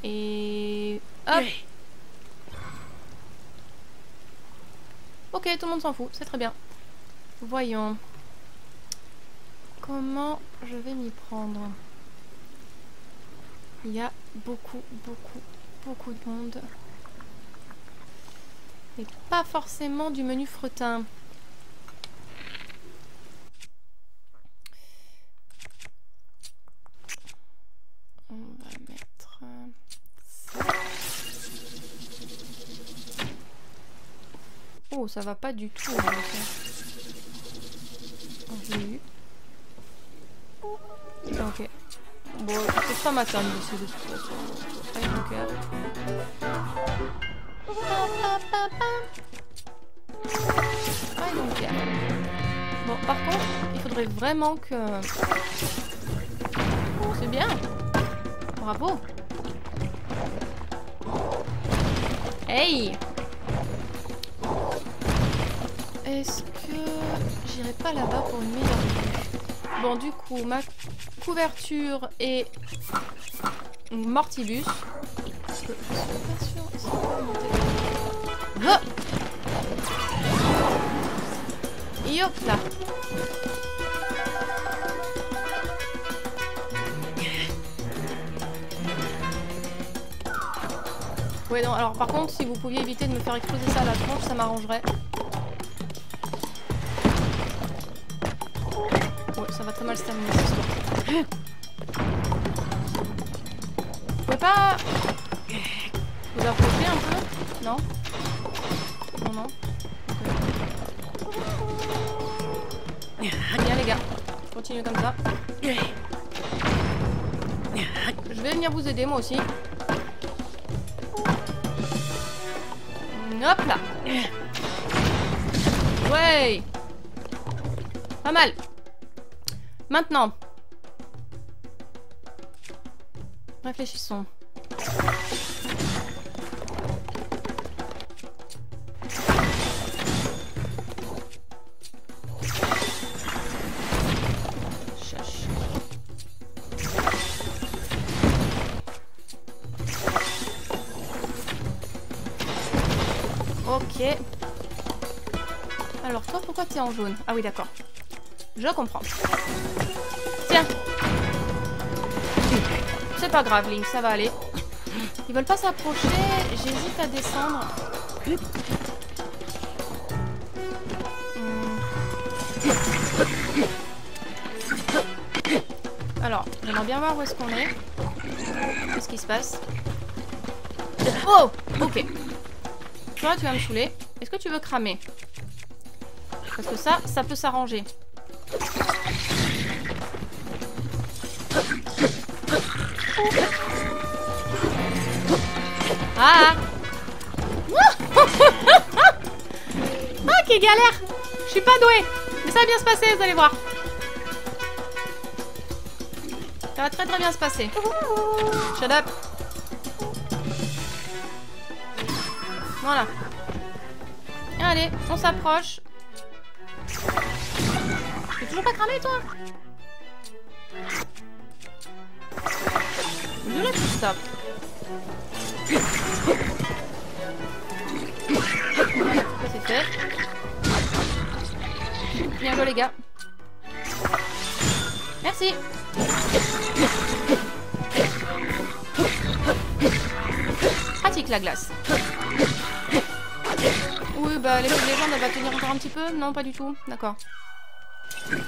Et... Hop! Ok, tout le monde s'en fout. C'est très bien. Voyons. Comment je vais m'y prendre? Il y a beaucoup de monde. Et pas forcément du menu fretin. On va mettre ça. Oh, ça va pas du tout. Hein, j'ai eu. Ok. Bon, c'est pas ma table ici de toute façon. I don't care. I don't care. Bon, par contre, il faudrait vraiment que... C'est bien. Bravo. Hey! Est-ce que j'irai pas là-bas pour une meilleure vue? Bon, du coup, ma couverture est Mortibus. Je suis pas sûre. Est-ce qu'on peut monter? Oh! Et hop là. Ouais, non, alors par contre, si vous pouviez éviter de me faire exploser ça à la tronche, ça m'arrangerait. Ouais, ça va très mal se terminer cette histoire. Vous pouvez pas vous approcher un peu? Non? Non, non. Okay. Bien les gars, continuez comme ça. Je vais venir vous aider moi aussi. Hop là. Ouais. Pas mal. Maintenant. Réfléchissons. Cherche. Ok. Alors toi, pourquoi t'es en jaune? Ah oui, d'accord. Je comprends. Tiens. C'est pas grave, Link, ça va aller. Ils veulent pas s'approcher. J'hésite à descendre. Alors, j'aimerais bien voir où est-ce qu'on est. Qu'est-ce qui se passe? Oh! Ok. Toi, tu vas me saouler. Est-ce que tu veux cramer? Parce que ça peut s'arranger. Ah! Ah, quelle galère! Je suis pas douée! Mais ça va bien se passer, vous allez voir. Ça va très bien se passer. Shut up! Voilà. Allez, on s'approche. T'es toujours pas cramé, toi? Je laisse tout stop. Ça c'est fait. Bien joué les gars. Merci. Pratique la glace. Oui bah les légendes elle va tenir encore un petit peu. Non pas du tout. D'accord. Voilà.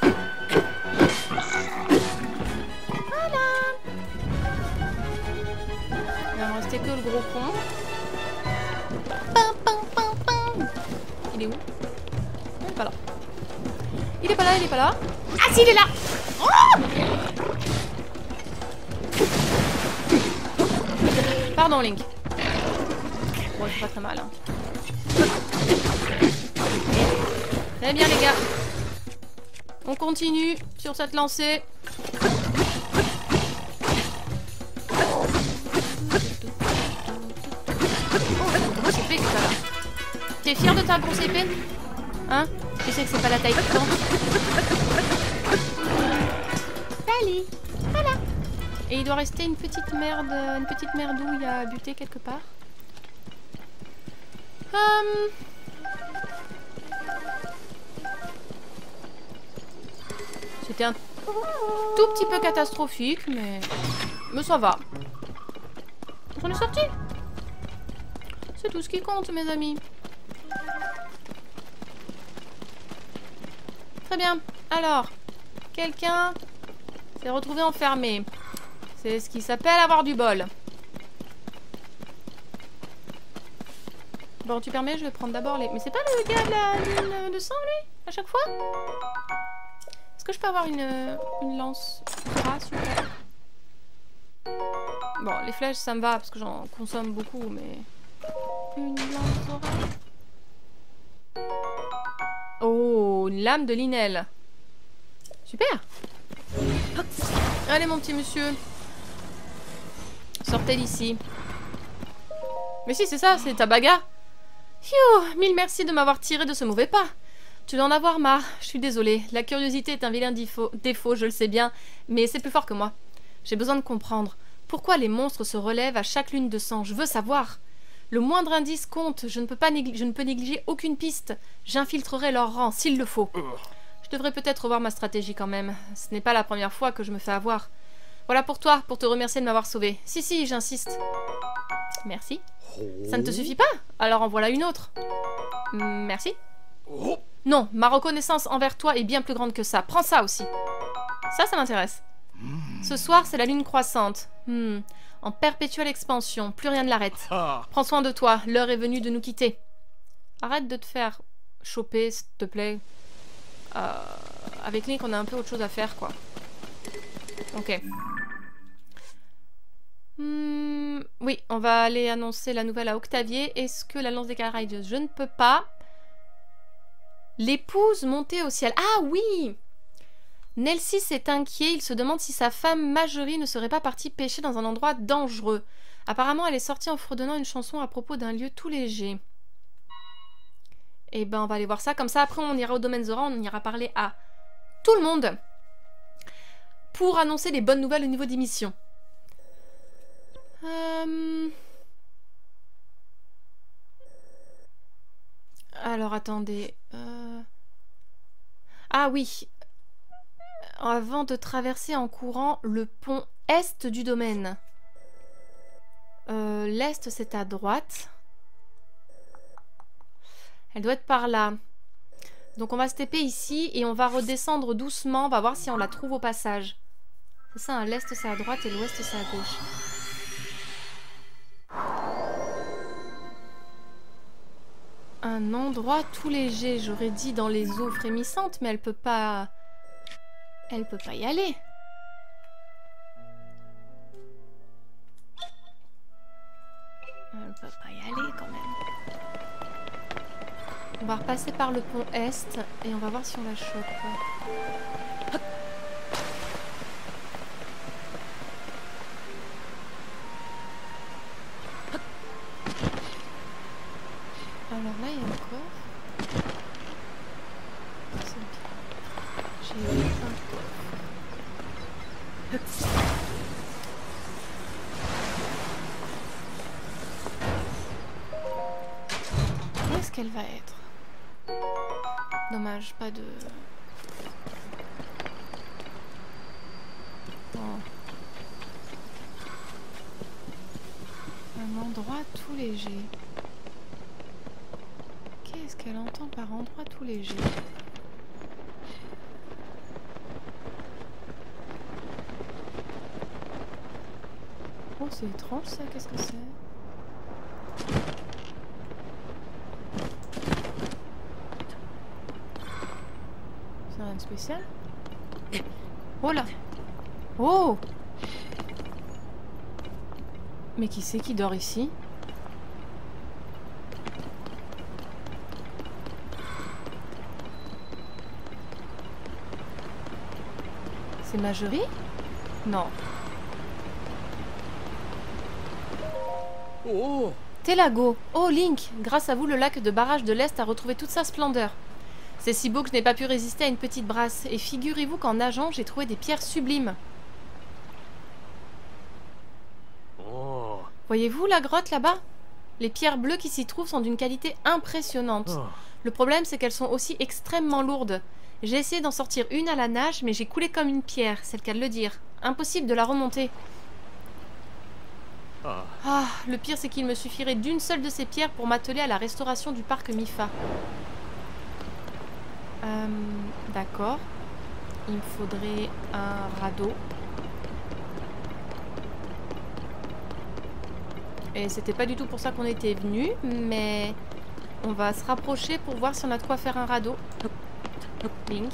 Il va me rester que le gros con. Il est où? Il est pas là. Il est pas là, il est pas là. Ah si, il est là. Oh pardon Link. Bon, c'est pas très mal. Hein. Très bien les gars. On continue sur cette lancée. Grosse épée que t'as là. T'es fier de ta grosse épée? Hein? Tu sais que c'est pas la taille qui compte. Salut! Voilà! Et il doit rester une petite merdouille à buter quelque part. C'était un tout petit peu catastrophique, mais ça va. On est sorti. C'est tout ce qui compte, mes amis. Très bien. Alors, quelqu'un s'est retrouvé enfermé. C'est ce qui s'appelle avoir du bol. Bon, tu permets, je vais prendre d'abord les... Mais c'est pas le gars de la de sang, lui? À chaque fois? Est-ce que je peux avoir une lance? Ah, super. Bon, les flèches, ça me va, parce que j'en consomme beaucoup, mais... Une lance orale. Oh, une lame de Linel. Super. Allez, mon petit monsieur. Sortez d'ici. Mais si, c'est ça, c'est ta bagarre. Phew, mille merci de m'avoir tiré de ce mauvais pas. Tu dois en avoir marre, je suis désolée. La curiosité est un vilain défaut, je le sais bien, mais c'est plus fort que moi. J'ai besoin de comprendre. Pourquoi les monstres se relèvent à chaque lune de sang? Je veux savoir. Le moindre indice compte, je ne peux négliger aucune piste. J'infiltrerai leur rang, s'il le faut. Je devrais peut-être revoir ma stratégie quand même. Ce n'est pas la première fois que je me fais avoir. Voilà pour toi, pour te remercier de m'avoir sauvé. Si, j'insiste. Merci. Ça ne te suffit pas? Alors en voilà une autre. Merci. Non, ma reconnaissance envers toi est bien plus grande que ça. Prends ça aussi. Ça m'intéresse. Ce soir, c'est la lune croissante. En perpétuelle expansion, plus rien ne l'arrête. Prends soin de toi, l'heure est venue de nous quitter. Arrête de te faire choper, s'il te plaît. Avec Link, on a un peu autre chose à faire, quoi. Ok. Oui, on va aller annoncer la nouvelle à Octavier. Est-ce que la lance des Caraïbes? Je ne peux pas. L'épouse montée au ciel. Ah oui! Nelsis est inquiet. Il se demande si sa femme Marjorie ne serait pas partie pêcher dans un endroit dangereux. Apparemment, elle est sortie en fredonnant une chanson à propos d'un lieu tout léger. Eh ben, on va aller voir ça. Comme ça, après, on ira au domaine Zora. On ira parler à tout le monde pour annoncer les bonnes nouvelles au niveau des missions. Alors, attendez. Ah oui. Avant de traverser en courant le pont est du domaine. L'est, c'est à droite. Elle doit être par là. Donc, on va se taper ici et on va redescendre doucement. On va voir si on la trouve au passage. C'est ça, hein, l'est, c'est à droite et l'ouest, c'est à gauche. Un endroit tout léger, j'aurais dit dans les eaux frémissantes, mais elle peut pas... Elle peut pas y aller. Elle peut pas y aller quand même. On va repasser par le pont Est et on va voir si on la chope. Alors là, il y a un coffre. C'est bien. J'ai eu un coffre. Où est-ce qu'elle va être? Dommage, pas de... Oh. Un endroit tout léger. Qu'est-ce qu'elle entend par endroit tout léger? Oh, c'est étrange ça, qu'est-ce que c'est? C'est rien de spécial? Oh là! Oh! Mais qui c'est qui dort ici? C'est Marjorie? Non. Oh. Telago. Oh Link, grâce à vous, le lac de barrage de l'Est a retrouvé toute sa splendeur. C'est si beau que je n'ai pas pu résister à une petite brasse. Et figurez-vous qu'en nageant, j'ai trouvé des pierres sublimes. Oh. Voyez-vous la grotte là-bas? Les pierres bleues qui s'y trouvent sont d'une qualité impressionnante. Oh. Le problème, c'est qu'elles sont aussi extrêmement lourdes. J'ai essayé d'en sortir une à la nage, mais j'ai coulé comme une pierre, c'est le cas de le dire. Impossible de la remonter. Ah. Ah, le pire, c'est qu'il me suffirait d'une seule de ces pierres pour m'atteler à la restauration du parc Mifa. D'accord. Il me faudrait un radeau. Et c'était pas du tout pour ça qu'on était venu, mais on va se rapprocher pour voir si on a de quoi faire un radeau. Link.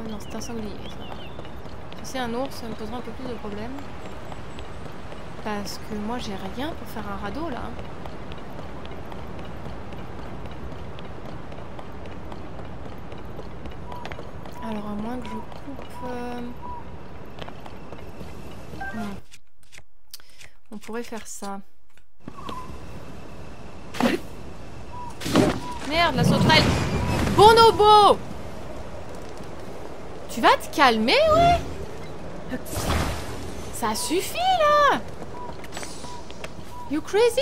Non, c'est un sanglier, ça va. Si c'est un ours, ça me posera un peu plus de problèmes. Parce que moi, j'ai rien pour faire un radeau, là. Alors, à moins que je coupe... On pourrait faire ça. Merde, la sauterelle. Bonobo! Tu vas te calmer, ouais? Ça suffit, là! You crazy?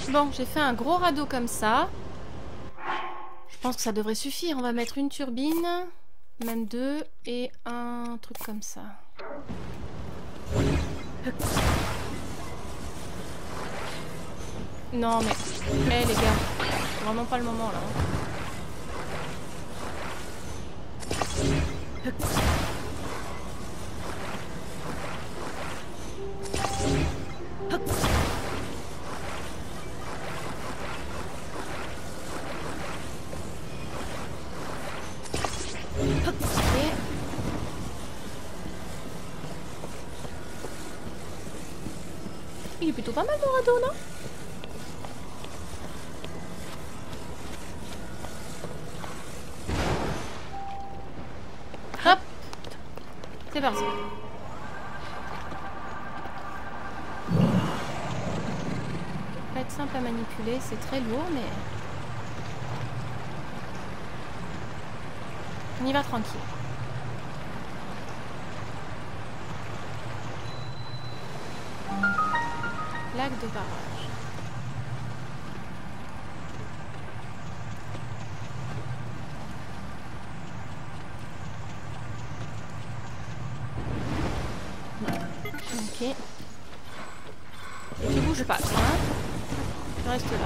Bon, j'ai fait un gros radeau comme ça. Je pense que ça devrait suffire. On va mettre une turbine, même deux, et un truc comme ça. Non mais... Eh les gars, c'est vraiment pas le moment là. Il est plutôt pas mal mon radeau, non? Hop! C'est parti. Ça va être simple à manipuler, c'est très lourd, mais... On y va tranquille. Lac de barrage. Ok. Et tu bouges pas, toi, hein? Tu restes là.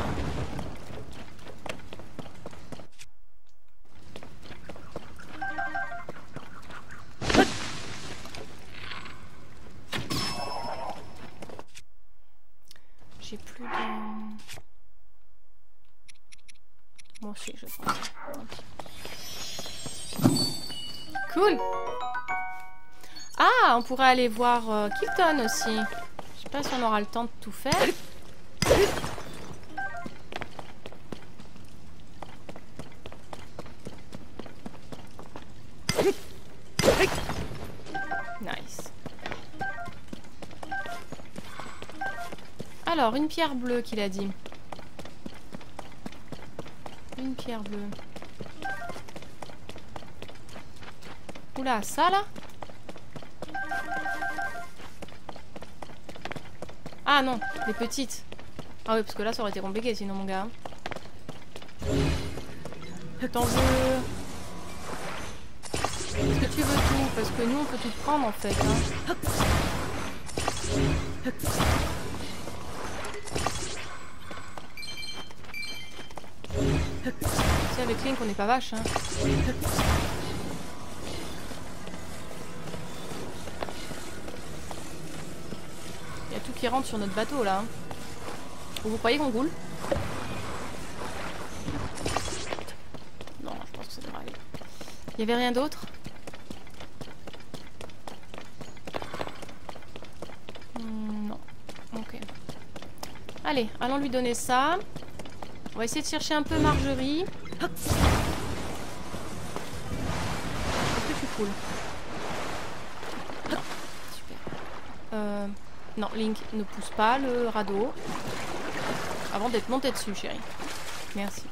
J'ai plus de... Bon, si, je pense. Cool! Ah, on pourrait aller voir Kilton aussi. Je sais pas si on aura le temps de tout faire. Nice. Alors, une pierre bleue qu'il a dit. Une pierre bleue. Oula, ça là? Ah non, les petites. Ah oui, parce que là, ça aurait été compliqué sinon, mon gars. T'en veux... Est-ce que tu veux tout? Parce que nous, on peut tout prendre, en fait. Hein. Tu sais, avec Link, on n'est pas vache. Hein. y a tout qui rentre sur notre bateau là. Vous croyez qu'on roule? Non, je pense que ça devrait aller. Il y avait rien d'autre? Non. Ok. Allez, allons lui donner ça. On va essayer de chercher un peu Marjorie. Est-ce que tu coules? Non. Super. Non, Link ne pousse pas le radeau. Avant d'être monté dessus, chérie. Merci.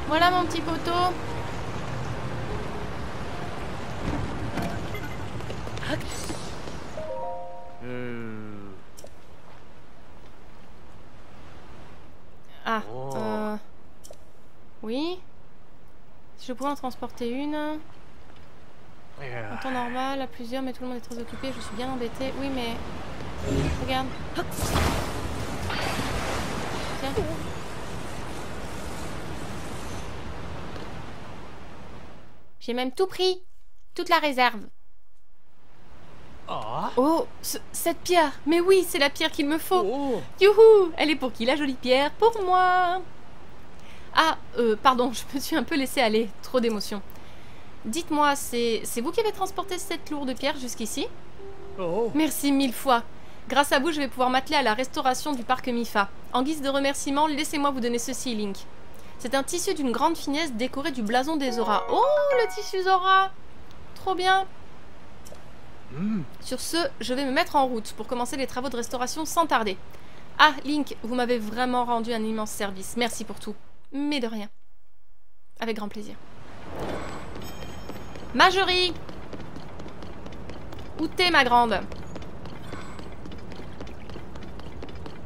Voilà mon petit poteau. Ah, oui. Si je pouvais en transporter une. En temps normal, à plusieurs, mais tout le monde est très occupé, je suis bien embêtée. Oui, mais... Regarde. Tiens. J'ai même tout pris. Toute la réserve. Oh, cette pierre. Mais oui, c'est la pierre qu'il me faut. Youhou. Elle est pour qui, la jolie pierre? Pour moi. Ah, pardon, je me suis un peu laissée aller. Trop d'émotion. Dites-moi, c'est vous qui avez transporté cette lourde pierre jusqu'ici? Merci 1000 fois. Grâce à vous, je vais pouvoir m'atteler à la restauration du parc Mipha. En guise de remerciement, laissez-moi vous donner ceci, Link. C'est un tissu d'une grande finesse décoré du blason des Zora. Oh, le tissu Zora! Trop bien! Sur ce, je vais me mettre en route pour commencer les travaux de restauration sans tarder. Ah, Link, vous m'avez vraiment rendu un immense service. Merci pour tout. Mais de rien. Avec grand plaisir. Marjorie! Où t'es, ma grande?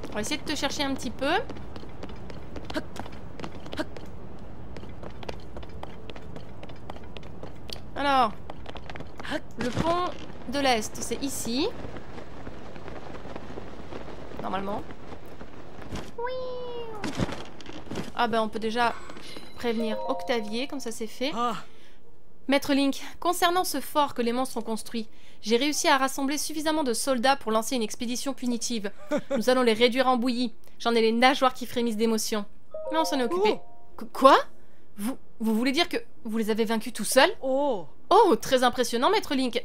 On va essayer de te chercher un petit peu. Alors, le pont de l'Est, c'est ici. Normalement. Ah ben on peut déjà prévenir Octavier, comme ça c'est fait. Maître Link, concernant ce fort que les monstres ont construit, j'ai réussi à rassembler suffisamment de soldats pour lancer une expédition punitive. Nous allons les réduire en bouillie. J'en ai les nageoires qui frémissent d'émotion. Mais on s'en est occupé. Quoi? Vous voulez dire que vous les avez vaincus tout seuls? Oh, très impressionnant, Maître Link.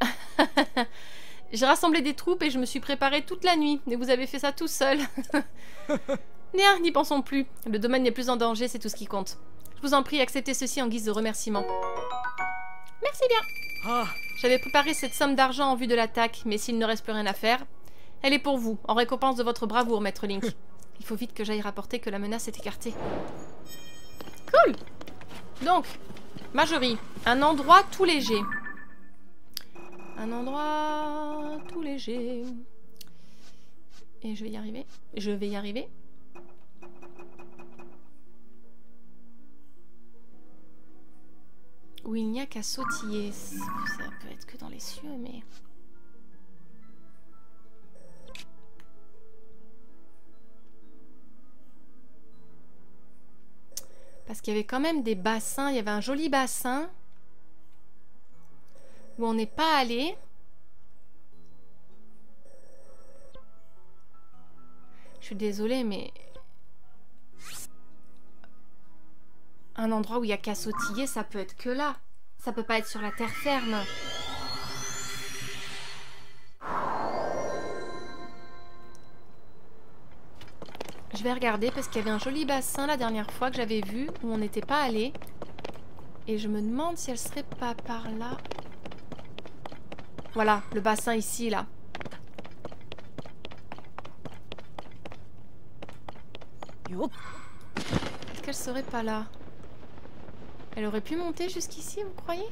J'ai rassemblé des troupes et je me suis préparé toute la nuit. Et vous avez fait ça tout seul. N'y pensons plus. Le domaine n'est plus en danger, c'est tout ce qui compte. Je vous en prie, acceptez ceci en guise de remerciement. Merci bien. J'avais préparé cette somme d'argent en vue de l'attaque, mais s'il ne reste plus rien à faire, elle est pour vous, en récompense de votre bravoure, Maître Link. Il faut vite que j'aille rapporter que la menace est écartée. Cool. Donc, Marjorie, un endroit tout léger. Un endroit tout léger. Et je vais y arriver. Je vais y arriver. Où il n'y a qu'à sautiller. Ça peut être que dans les cieux, mais... Parce qu'il y avait quand même des bassins. Il y avait un joli bassin où on n'est pas allé. Je suis désolée, mais... Un endroit où il n'y a qu'à sautiller, ça peut être que là. Ça peut pas être sur la terre ferme. Je vais regarder parce qu'il y avait un joli bassin la dernière fois que j'avais vu où on n'était pas allé. Et je me demande si elle serait pas par là. Voilà, le bassin ici, là. Est-ce qu'elle serait pas là? Elle aurait pu monter jusqu'ici, vous croyez?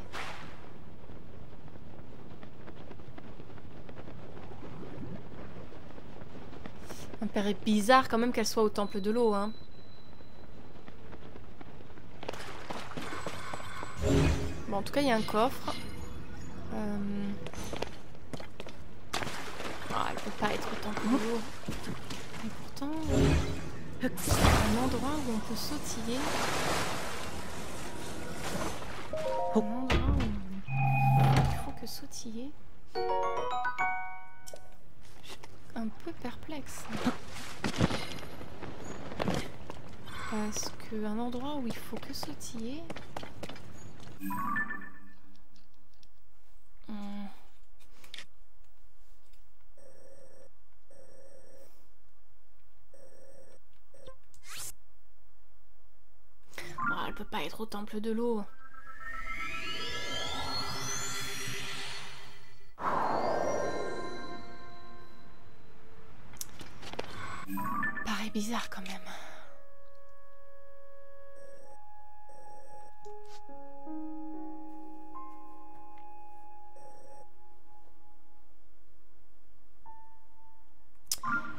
Ça me paraît bizarre quand même qu'elle soit au temple de l'eau, hein. Bon, en tout cas, il y a un coffre. Ah, elle peut pas être au temple de l'eau. Et pourtant... Un endroit où on peut sautiller. Un endroit où il faut que sautiller. Je suis un peu perplexe. Parce qu'un endroit où il faut que sautiller... Oh, elle peut pas être au temple de l'eau. Paraît bizarre quand même.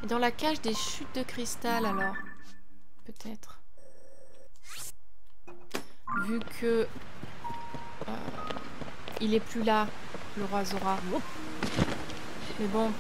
Et dans la cage des chutes de cristal alors? Peut-être. Vu que il est plus là, le roi Zora. Mais bon.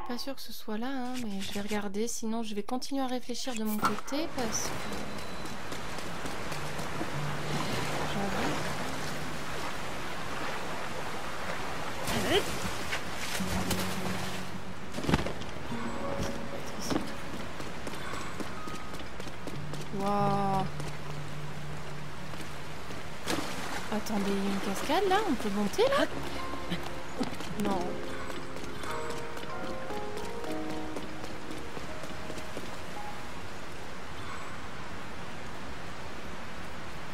Pas sûr que ce soit là, hein, mais je vais regarder. Sinon, je vais continuer à réfléchir de mon côté parce que... Waouh. Attendez, il y a une cascade là? On peut monter là? Non.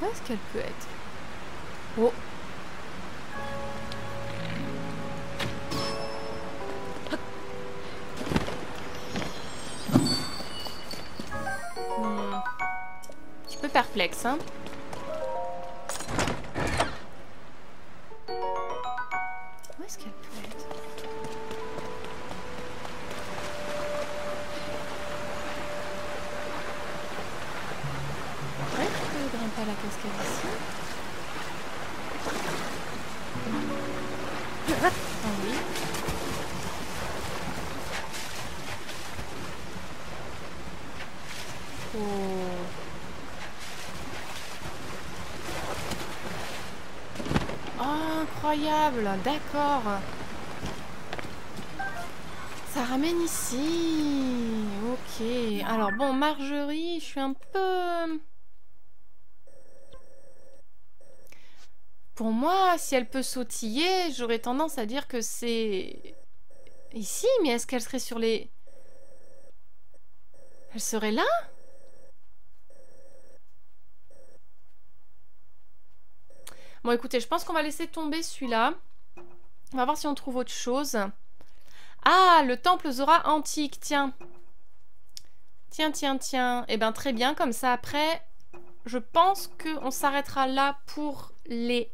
Où est-ce qu'elle peut être? Oh! Un petit peu perplexe, hein? Où est-ce qu'elle peut être? Ouais, je peux grimper à la cascade ici. Ah oui. Oh. Oh, incroyable, d'accord. Ça ramène ici. Ok. Alors bon, Marjorie, je suis un peu... Pour moi, si elle peut sautiller, j'aurais tendance à dire que c'est... Ici, mais est-ce qu'elle serait sur les... Elle serait là? Bon, écoutez, je pense qu'on va laisser tomber celui-là. On va voir si on trouve autre chose. Ah, le temple Zora antique, tiens. Tiens. Eh bien, très bien, comme ça, après, je pense qu'on s'arrêtera là pour les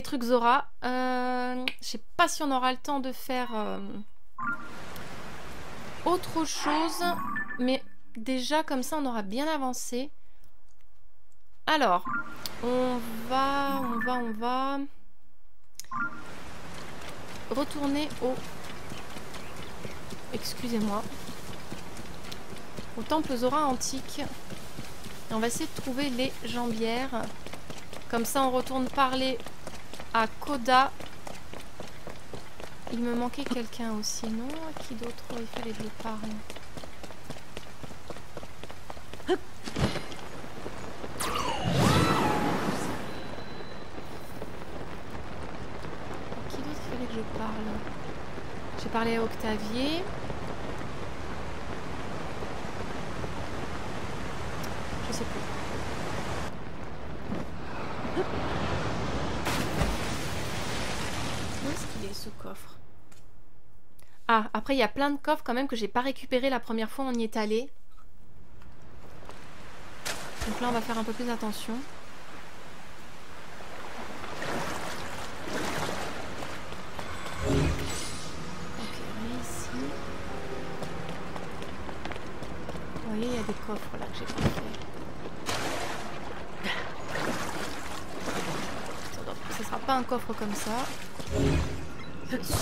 trucs Zora. Je sais pas si on aura le temps de faire autre chose, mais déjà, comme ça, on aura bien avancé. Alors, on va retourner au... Excusez-moi. Au temple Zora antique. Et on va essayer de trouver les jambières. Comme ça, on retourne parler à Koda. Il me manquait quelqu'un aussi, non? À qui d'autre il fallait que je parle? J'ai parlé à Octavier. Je sais plus. Où est-ce qu'il est ce coffre? Ah, après il y a plein de coffres quand même que j'ai pas récupéré la première fois on y est allé. Donc là on va faire un peu plus attention. Ok, ici. Vous voyez, il y a des coffres là que j'ai pas fait. Ce sera pas un coffre comme ça. C'est sûr.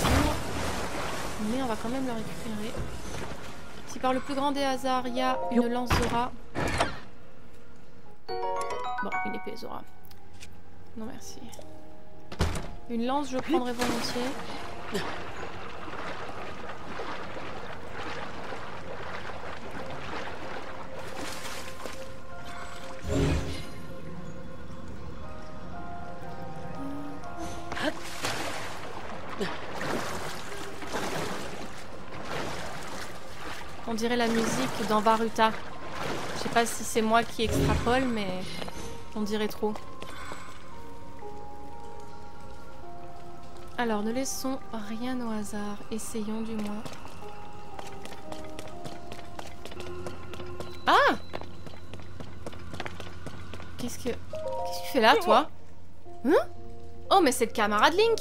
Mais on va quand même le récupérer. Si par le plus grand des hasards, il y a une lance Zora. Bon, une épée Zora. Non merci. Une lance, je prendrai volontiers. On dirait la musique dans Varuta. Je sais pas si c'est moi qui extrapole, mais on dirait trop. Alors, ne laissons rien au hasard. Essayons du moins. Ah! Qu'est-ce que tu fais là, toi? Hein? Oh, mais c'est le camarade Link!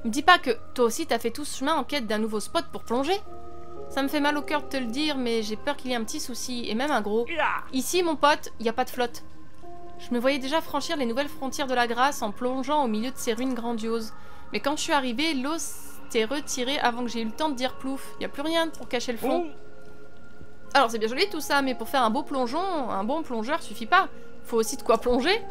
Me dis pas que toi aussi t'as fait tout ce chemin en quête d'un nouveau spot pour plonger? Ça me fait mal au cœur de te le dire, mais j'ai peur qu'il y ait un petit souci, et même un gros. Ici, mon pote, il n'y a pas de flotte. Je me voyais déjà franchir les nouvelles frontières de la grâce en plongeant au milieu de ces ruines grandioses. Mais quand je suis arrivée, l'eau s'est retirée avant que j'ai eu le temps de dire plouf. Il n'y a plus rien pour cacher le fond. Alors c'est bien joli tout ça, mais pour faire un beau plongeon, un bon plongeur suffit pas. Faut aussi de quoi plonger.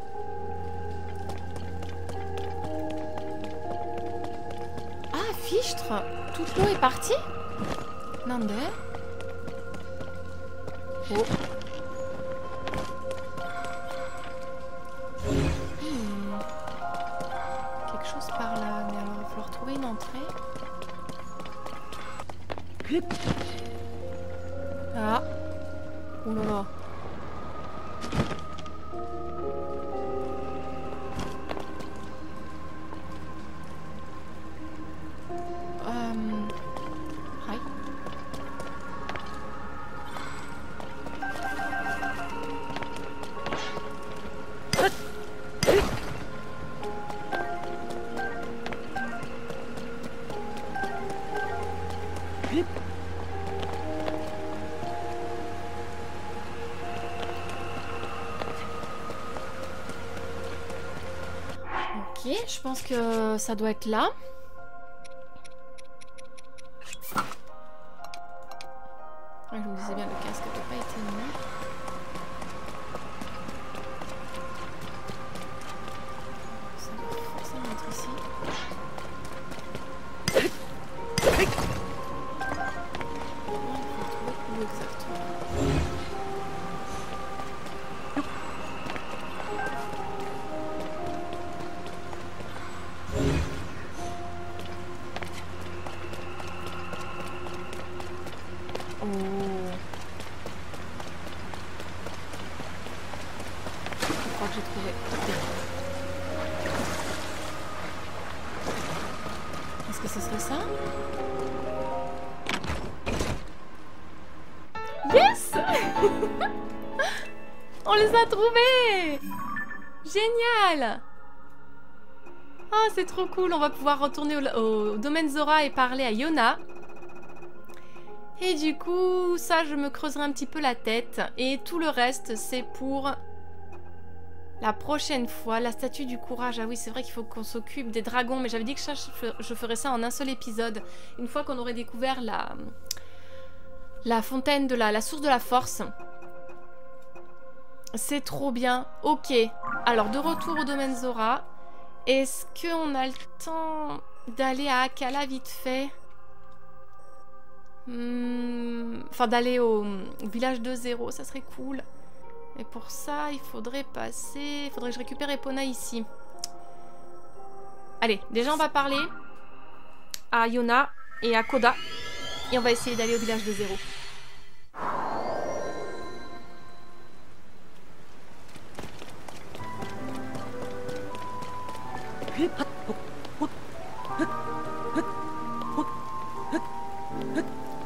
Ah, fichtre! Toute l'eau est partie? Nande? Oh. Quelque chose par là, mais alors il va falloir trouver une entrée. Ah. Oh là là. Hi. Ok, je pense que ça doit être là. Je vous disais bien, le casque n'a pas été mis. Ça doit forcément être ici. On va trouver où exactement. Est-ce que ce serait ça? Yes! On les a trouvés! Génial! Ah, c'est trop cool! On va pouvoir retourner au domaine Zora et parler à Yona. Et du coup, ça, je me creuserai un petit peu la tête. Et tout le reste, c'est pour la prochaine fois. La statue du courage. Ah oui, c'est vrai qu'il faut qu'on s'occupe des dragons. Mais j'avais dit que ça, je ferais ça en un seul épisode. Une fois qu'on aurait découvert la fontaine de la source de la force. C'est trop bien. Ok. Alors, de retour au domaine Zora. Est-ce qu'on a le temps d'aller à Akkala vite fait? Enfin, d'aller au village de Zéro, ça serait cool. Et pour ça, il faudrait passer... Il faudrait que je récupère Epona ici. Allez, déjà on va parler à Yona et à Koda. Et on va essayer d'aller au village de Zéro.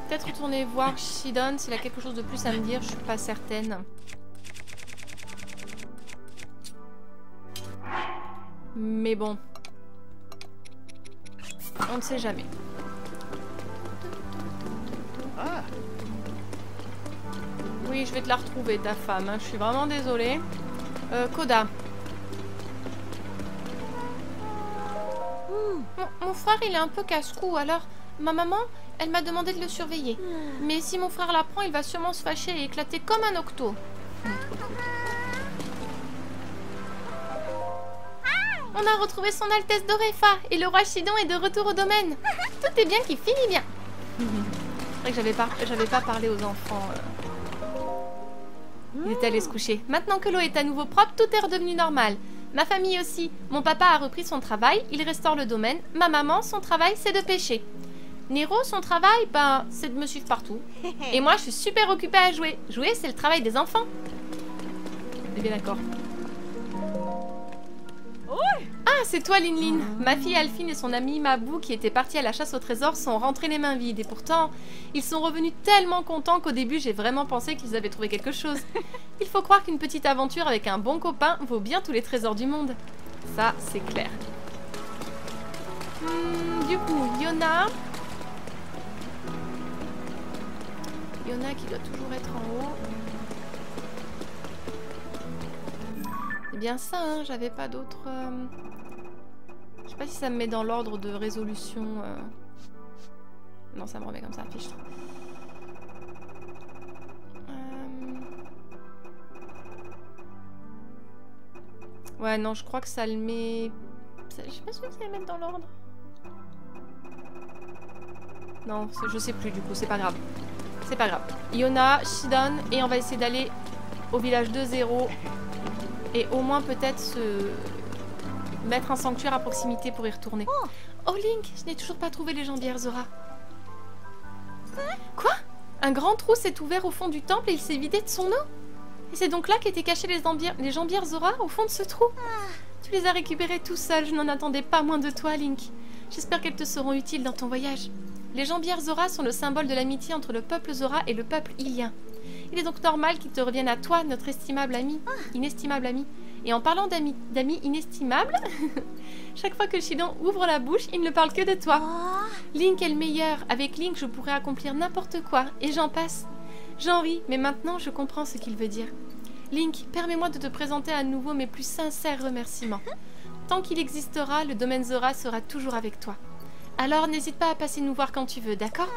Peut-être retourner voir Shidon s'il a quelque chose de plus à me dire, je suis pas certaine. Mais bon. On ne sait jamais. Oui, je vais te la retrouver, ta femme. Hein. Je suis vraiment désolée. Koda. Mon frère, il est un peu casse-cou, alors ma maman, elle m'a demandé de le surveiller. Mais si mon frère l'apprend, il va sûrement se fâcher et éclater comme un octo. On a retrouvé son Altesse Dorefa et le roi Shidon est de retour au domaine. Tout est bien qui finit bien. C'est vrai que j'avais pas parlé aux enfants. Il est allé se coucher. Maintenant que l'eau est à nouveau propre, tout est redevenu normal. Ma famille aussi. Mon papa a repris son travail, il restaure le domaine. Ma maman, son travail, c'est de pêcher. Nero, son travail, ben, c'est de me suivre partout. Et moi, je suis super occupée à jouer. Jouer, c'est le travail des enfants. On est bien d'accord. Ah, c'est toi, Lin. Ma fille Alphine et son ami Mabou, qui étaient partis à la chasse au trésor, sont rentrés les mains vides. Et pourtant, ils sont revenus tellement contents qu'au début, j'ai vraiment pensé qu'ils avaient trouvé quelque chose. Il faut croire qu'une petite aventure avec un bon copain vaut bien tous les trésors du monde. Ça, c'est clair. Du coup, Yona qui doit toujours être en haut. C'est bien ça, hein, j'avais pas d'autres... Je sais pas si ça me met dans l'ordre de résolution. Non, ça me remet comme ça, fiche. Ouais, non, je crois que ça le met... Je suis pas sûre que ça le met dans l'ordre. Non, je sais plus du coup, c'est pas grave. C'est pas grave. Yona, Shidon, et on va essayer d'aller au village 2-0. Et au moins peut-être se... mettre un sanctuaire à proximité pour y retourner. Oh Link, je n'ai toujours pas trouvé les jambières Zora. Quoi? Un grand trou s'est ouvert au fond du temple et il s'est vidé de son eau? Et c'est donc là qu'étaient cachées les jambières Zora au fond de ce trou? Tu les as récupérées tout seul, je n'en attendais pas moins de toi, Link. J'espère qu'elles te seront utiles dans ton voyage. Les jambières Zora sont le symbole de l'amitié entre le peuple Zora et le peuple Hylian. Il est donc normal qu'ils te reviennent à toi, notre estimable ami, inestimable ami. Et en parlant d'amis inestimables, chaque fois que Shidon ouvre la bouche, il ne parle que de toi. Link est le meilleur. Avec Link, je pourrais accomplir n'importe quoi. Et j'en passe. J'en ris, mais maintenant, je comprends ce qu'il veut dire. Link, permets-moi de te présenter à nouveau mes plus sincères remerciements. Tant qu'il existera, le domaine Zora sera toujours avec toi. Alors, n'hésite pas à passer nous voir quand tu veux, d'accord?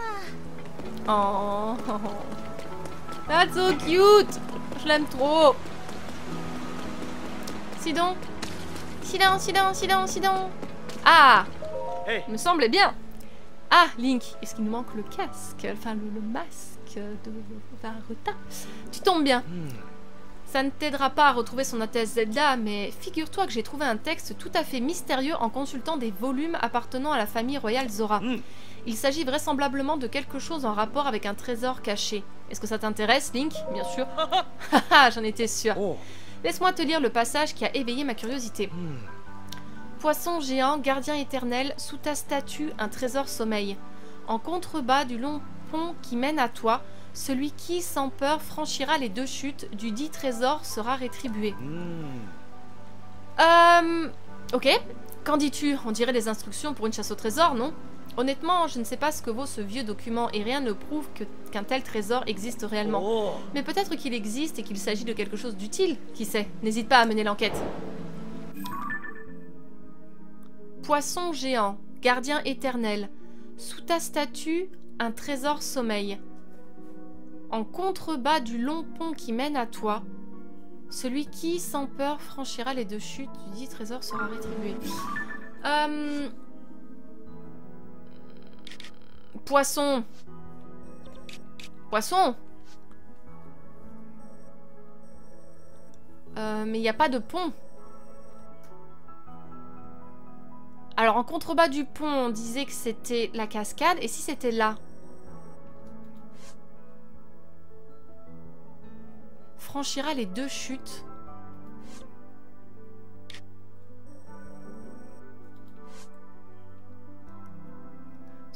Oh, that's so cute. Je l'aime trop. Shidon. Ah, me semblait bien. Ah, Link, est-ce qu'il nous manque le casque? Enfin, le masque de Varuta. Tu tombes bien. Ça ne t'aidera pas à retrouver son Altesse Zelda, mais figure-toi que j'ai trouvé un texte tout à fait mystérieux en consultant des volumes appartenant à la famille royale Zora. Il s'agit vraisemblablement de quelque chose en rapport avec un trésor caché. Est-ce que ça t'intéresse, Link? Bien sûr. Haha, j'en étais sûre. Laisse-moi te lire le passage qui a éveillé ma curiosité. Poisson géant, gardien éternel, sous ta statue, un trésor sommeille. En contrebas du long pont qui mène à toi, celui qui, sans peur, franchira les 2 chutes du dit trésor sera rétribué. Ok. Qu'en dis-tu? On dirait des instructions pour une chasse au trésor, non? Honnêtement, je ne sais pas ce que vaut ce vieux document et rien ne prouve qu'un tel trésor existe réellement. Mais peut-être qu'il existe et qu'il s'agit de quelque chose d'utile. Qui sait? N'hésite pas à mener l'enquête. Poisson géant, gardien éternel. Sous ta statue, un trésor sommeille. En contrebas du long pont qui mène à toi, celui qui, sans peur, franchira les 2 chutes du dit trésor sera rétribué. Poisson. Poisson. Mais il n'y a pas de pont. Alors, en contrebas du pont, on disait que c'était la cascade. Et si c'était là? Franchira les 2 chutes.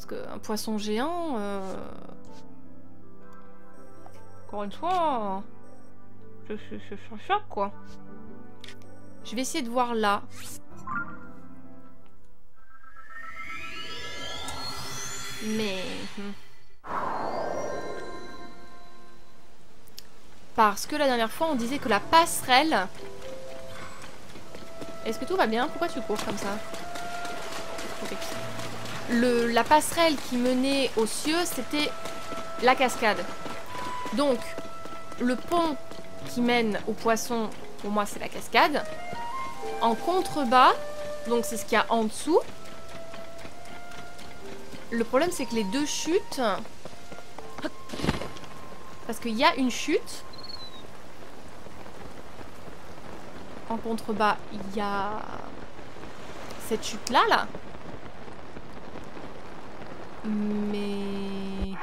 qu'un poisson géant... Encore une fois... C'est choc, quoi. Je vais essayer de voir là. Mais... Parce que la dernière fois, on disait que la passerelle... Est-ce que tout va bien? Pourquoi tu cours comme ça? Okay. La passerelle qui menait aux cieux, c'était la cascade. Donc, le pont qui mène au poisson, pour moi, c'est la cascade. En contrebas, donc c'est ce qu'il y a en dessous. Le problème, c'est que les deux chutent... Parce qu'il y a une chute. En contrebas, il y a cette chute-là, là. Mais...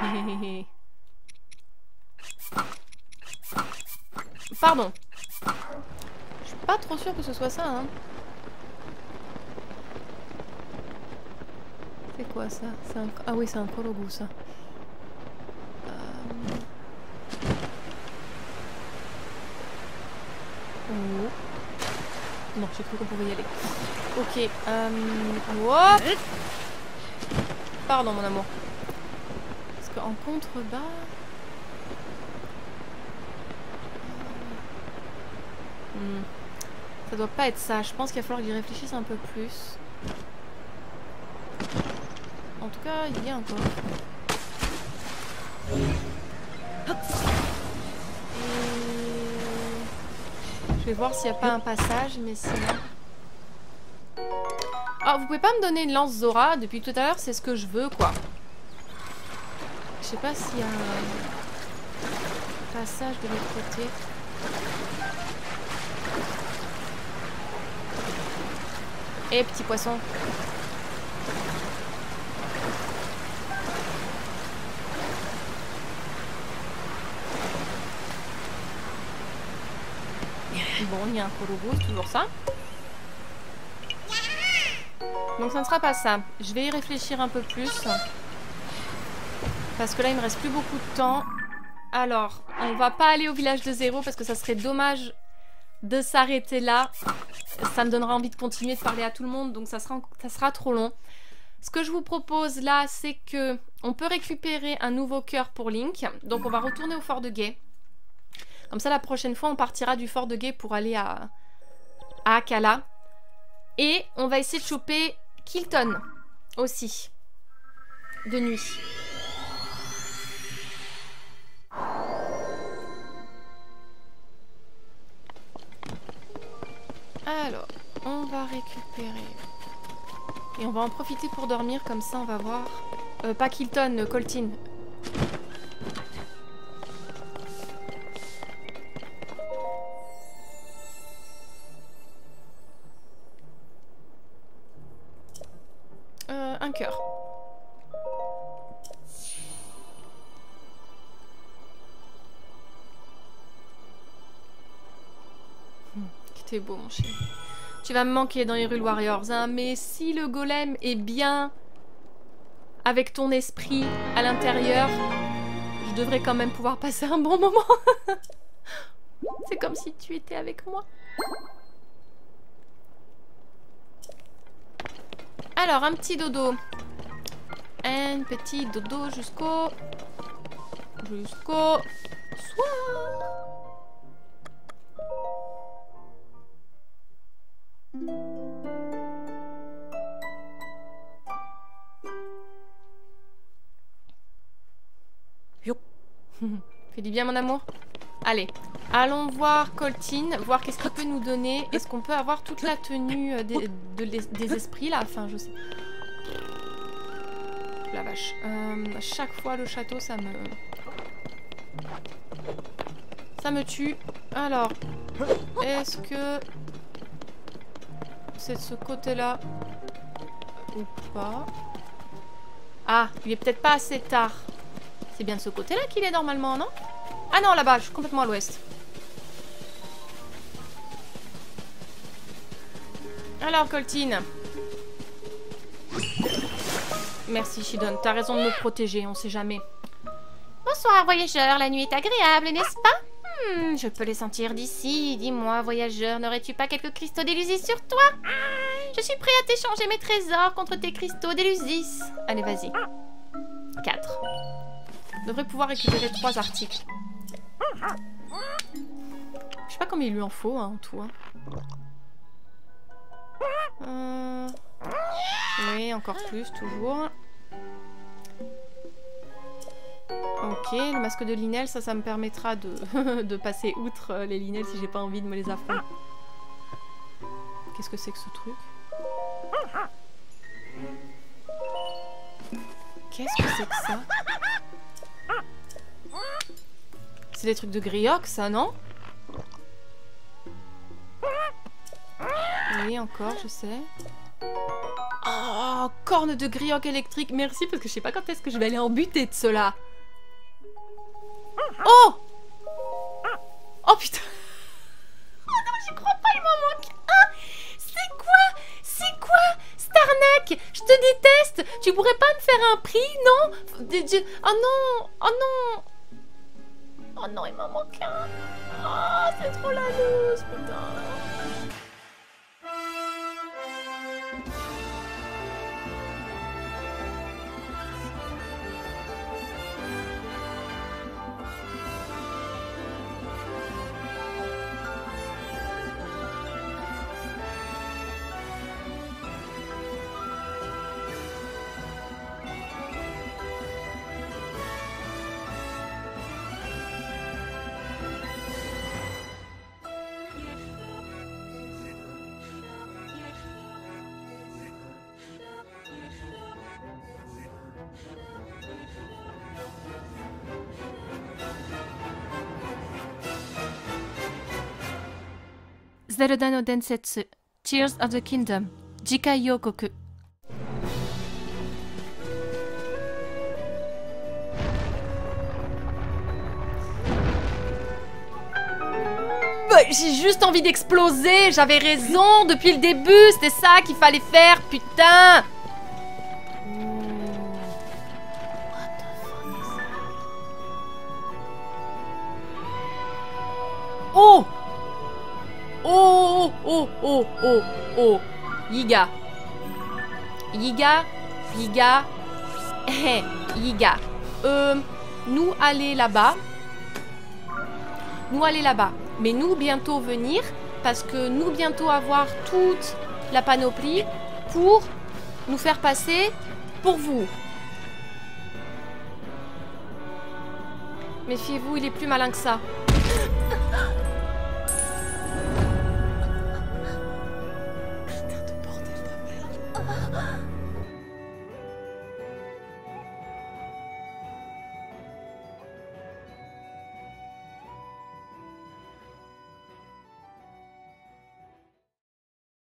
Pardon. Je suis pas trop sûre que ce soit ça, hein. C'est quoi, ça? Ah oui, c'est un korogu, ça. Oh. Non, j'ai cru qu'on pouvait y aller. Ok. Hop. Pardon, mon amour. Parce qu'en contrebas... Ça doit pas être ça. Je pense qu'il va falloir que j'y réfléchisse un peu plus. En tout cas, il y a encore. Je vais voir s'il n'y a pas un passage, mais sinon... Ah, vous pouvez pas me donner une lance Zora? Depuis tout à l'heure, c'est ce que je veux, quoi. Je sais pas s'il y a un passage de l'autre côté. Eh, petit poisson. Bon, il y a un korogu, toujours ça. Donc ça ne sera pas ça. Je vais y réfléchir un peu plus. Parce que là, il me reste plus beaucoup de temps. Alors, on va pas aller au village de zéro parce que ça serait dommage de s'arrêter là. Ça me donnera envie de continuer de parler à tout le monde, donc ça sera trop long. Ce que je vous propose là, c'est que on peut récupérer un nouveau cœur pour Link. Donc on va retourner au fort de Guay. Comme ça, la prochaine fois, on partira du fort de Guay pour aller à Akkala. Et on va essayer de choper Kilton aussi, de nuit. Alors, on va récupérer. Et on va en profiter pour dormir, comme ça on va voir... pas Kilton, Coltine. Un cœur. T'es beau, mon chéri. Tu vas me manquer dans les Hyrule Warriors, hein, mais si le golem est bien avec ton esprit à l'intérieur, je devrais quand même pouvoir passer un bon moment. C'est comme si tu étais avec moi. Alors, un petit dodo. Un petit dodo jusqu'au soir. Yo. Fais du bien, mon amour. Allez, allons voir Coltine, voir qu'est-ce qu'il peut nous donner. Est-ce qu'on peut avoir toute la tenue des esprits là? Enfin, je sais. La vache. À chaque fois, le château, ça me tue. Alors, est-ce que c'est de ce côté-là ou pas? Ah, il est peut-être pas assez tard. C'est bien de ce côté-là qu'il est normalement, non? Ah non, là-bas, je suis complètement à l'ouest. Alors, Coltine. Merci Shidon, t'as raison de me protéger, on sait jamais. Bonsoir, voyageur. La nuit est agréable, n'est-ce pas? Je peux les sentir d'ici. Dis-moi, voyageur, n'aurais-tu pas quelques cristaux d'Élusis sur toi? Je suis prêt à t'échanger mes trésors contre tes cristaux d'Élusis. Allez, vas-y. 4. On devrait pouvoir récupérer 3 articles. Je sais pas combien il lui en faut, hein, en tout. Hein. Oui, encore plus, toujours. Ok, le masque de Linel, ça me permettra de, de passer outre les Linel si j'ai pas envie de me les affronter. Qu'est-ce que c'est que ce truc? Qu'est-ce que c'est que ça? C'est des trucs de Grioc, ça, non? Oui, encore, je sais. Oh, corne de Grioc électrique. Merci, parce que je sais pas quand est-ce que je vais aller en buter de cela. Oh! Oh putain! Oh non, j'y crois pas, il m'en manque un! C'est quoi? C'est quoi? Starnak! Je te déteste! Tu pourrais pas me faire un prix, non? Oh non! Oh non! Oh non, il m'en manque un! Oh, c'est trop la loose, putain! Zelda no Densetsu, Tears of the Kingdom, Jikai Yokoku. J'ai juste envie d'exploser, j'avais raison depuis le début, c'était ça qu'il fallait faire, putain! Oh! Oh, oh, oh, oh, oh. Yiga. Yiga. Yiga. Yiga. Nous aller là-bas. Nous aller là-bas. Mais nous bientôt venir. Parce que nous bientôt avoir toute la panoplie pour nous faire passer pour vous. Méfiez-vous, il est plus malin que ça.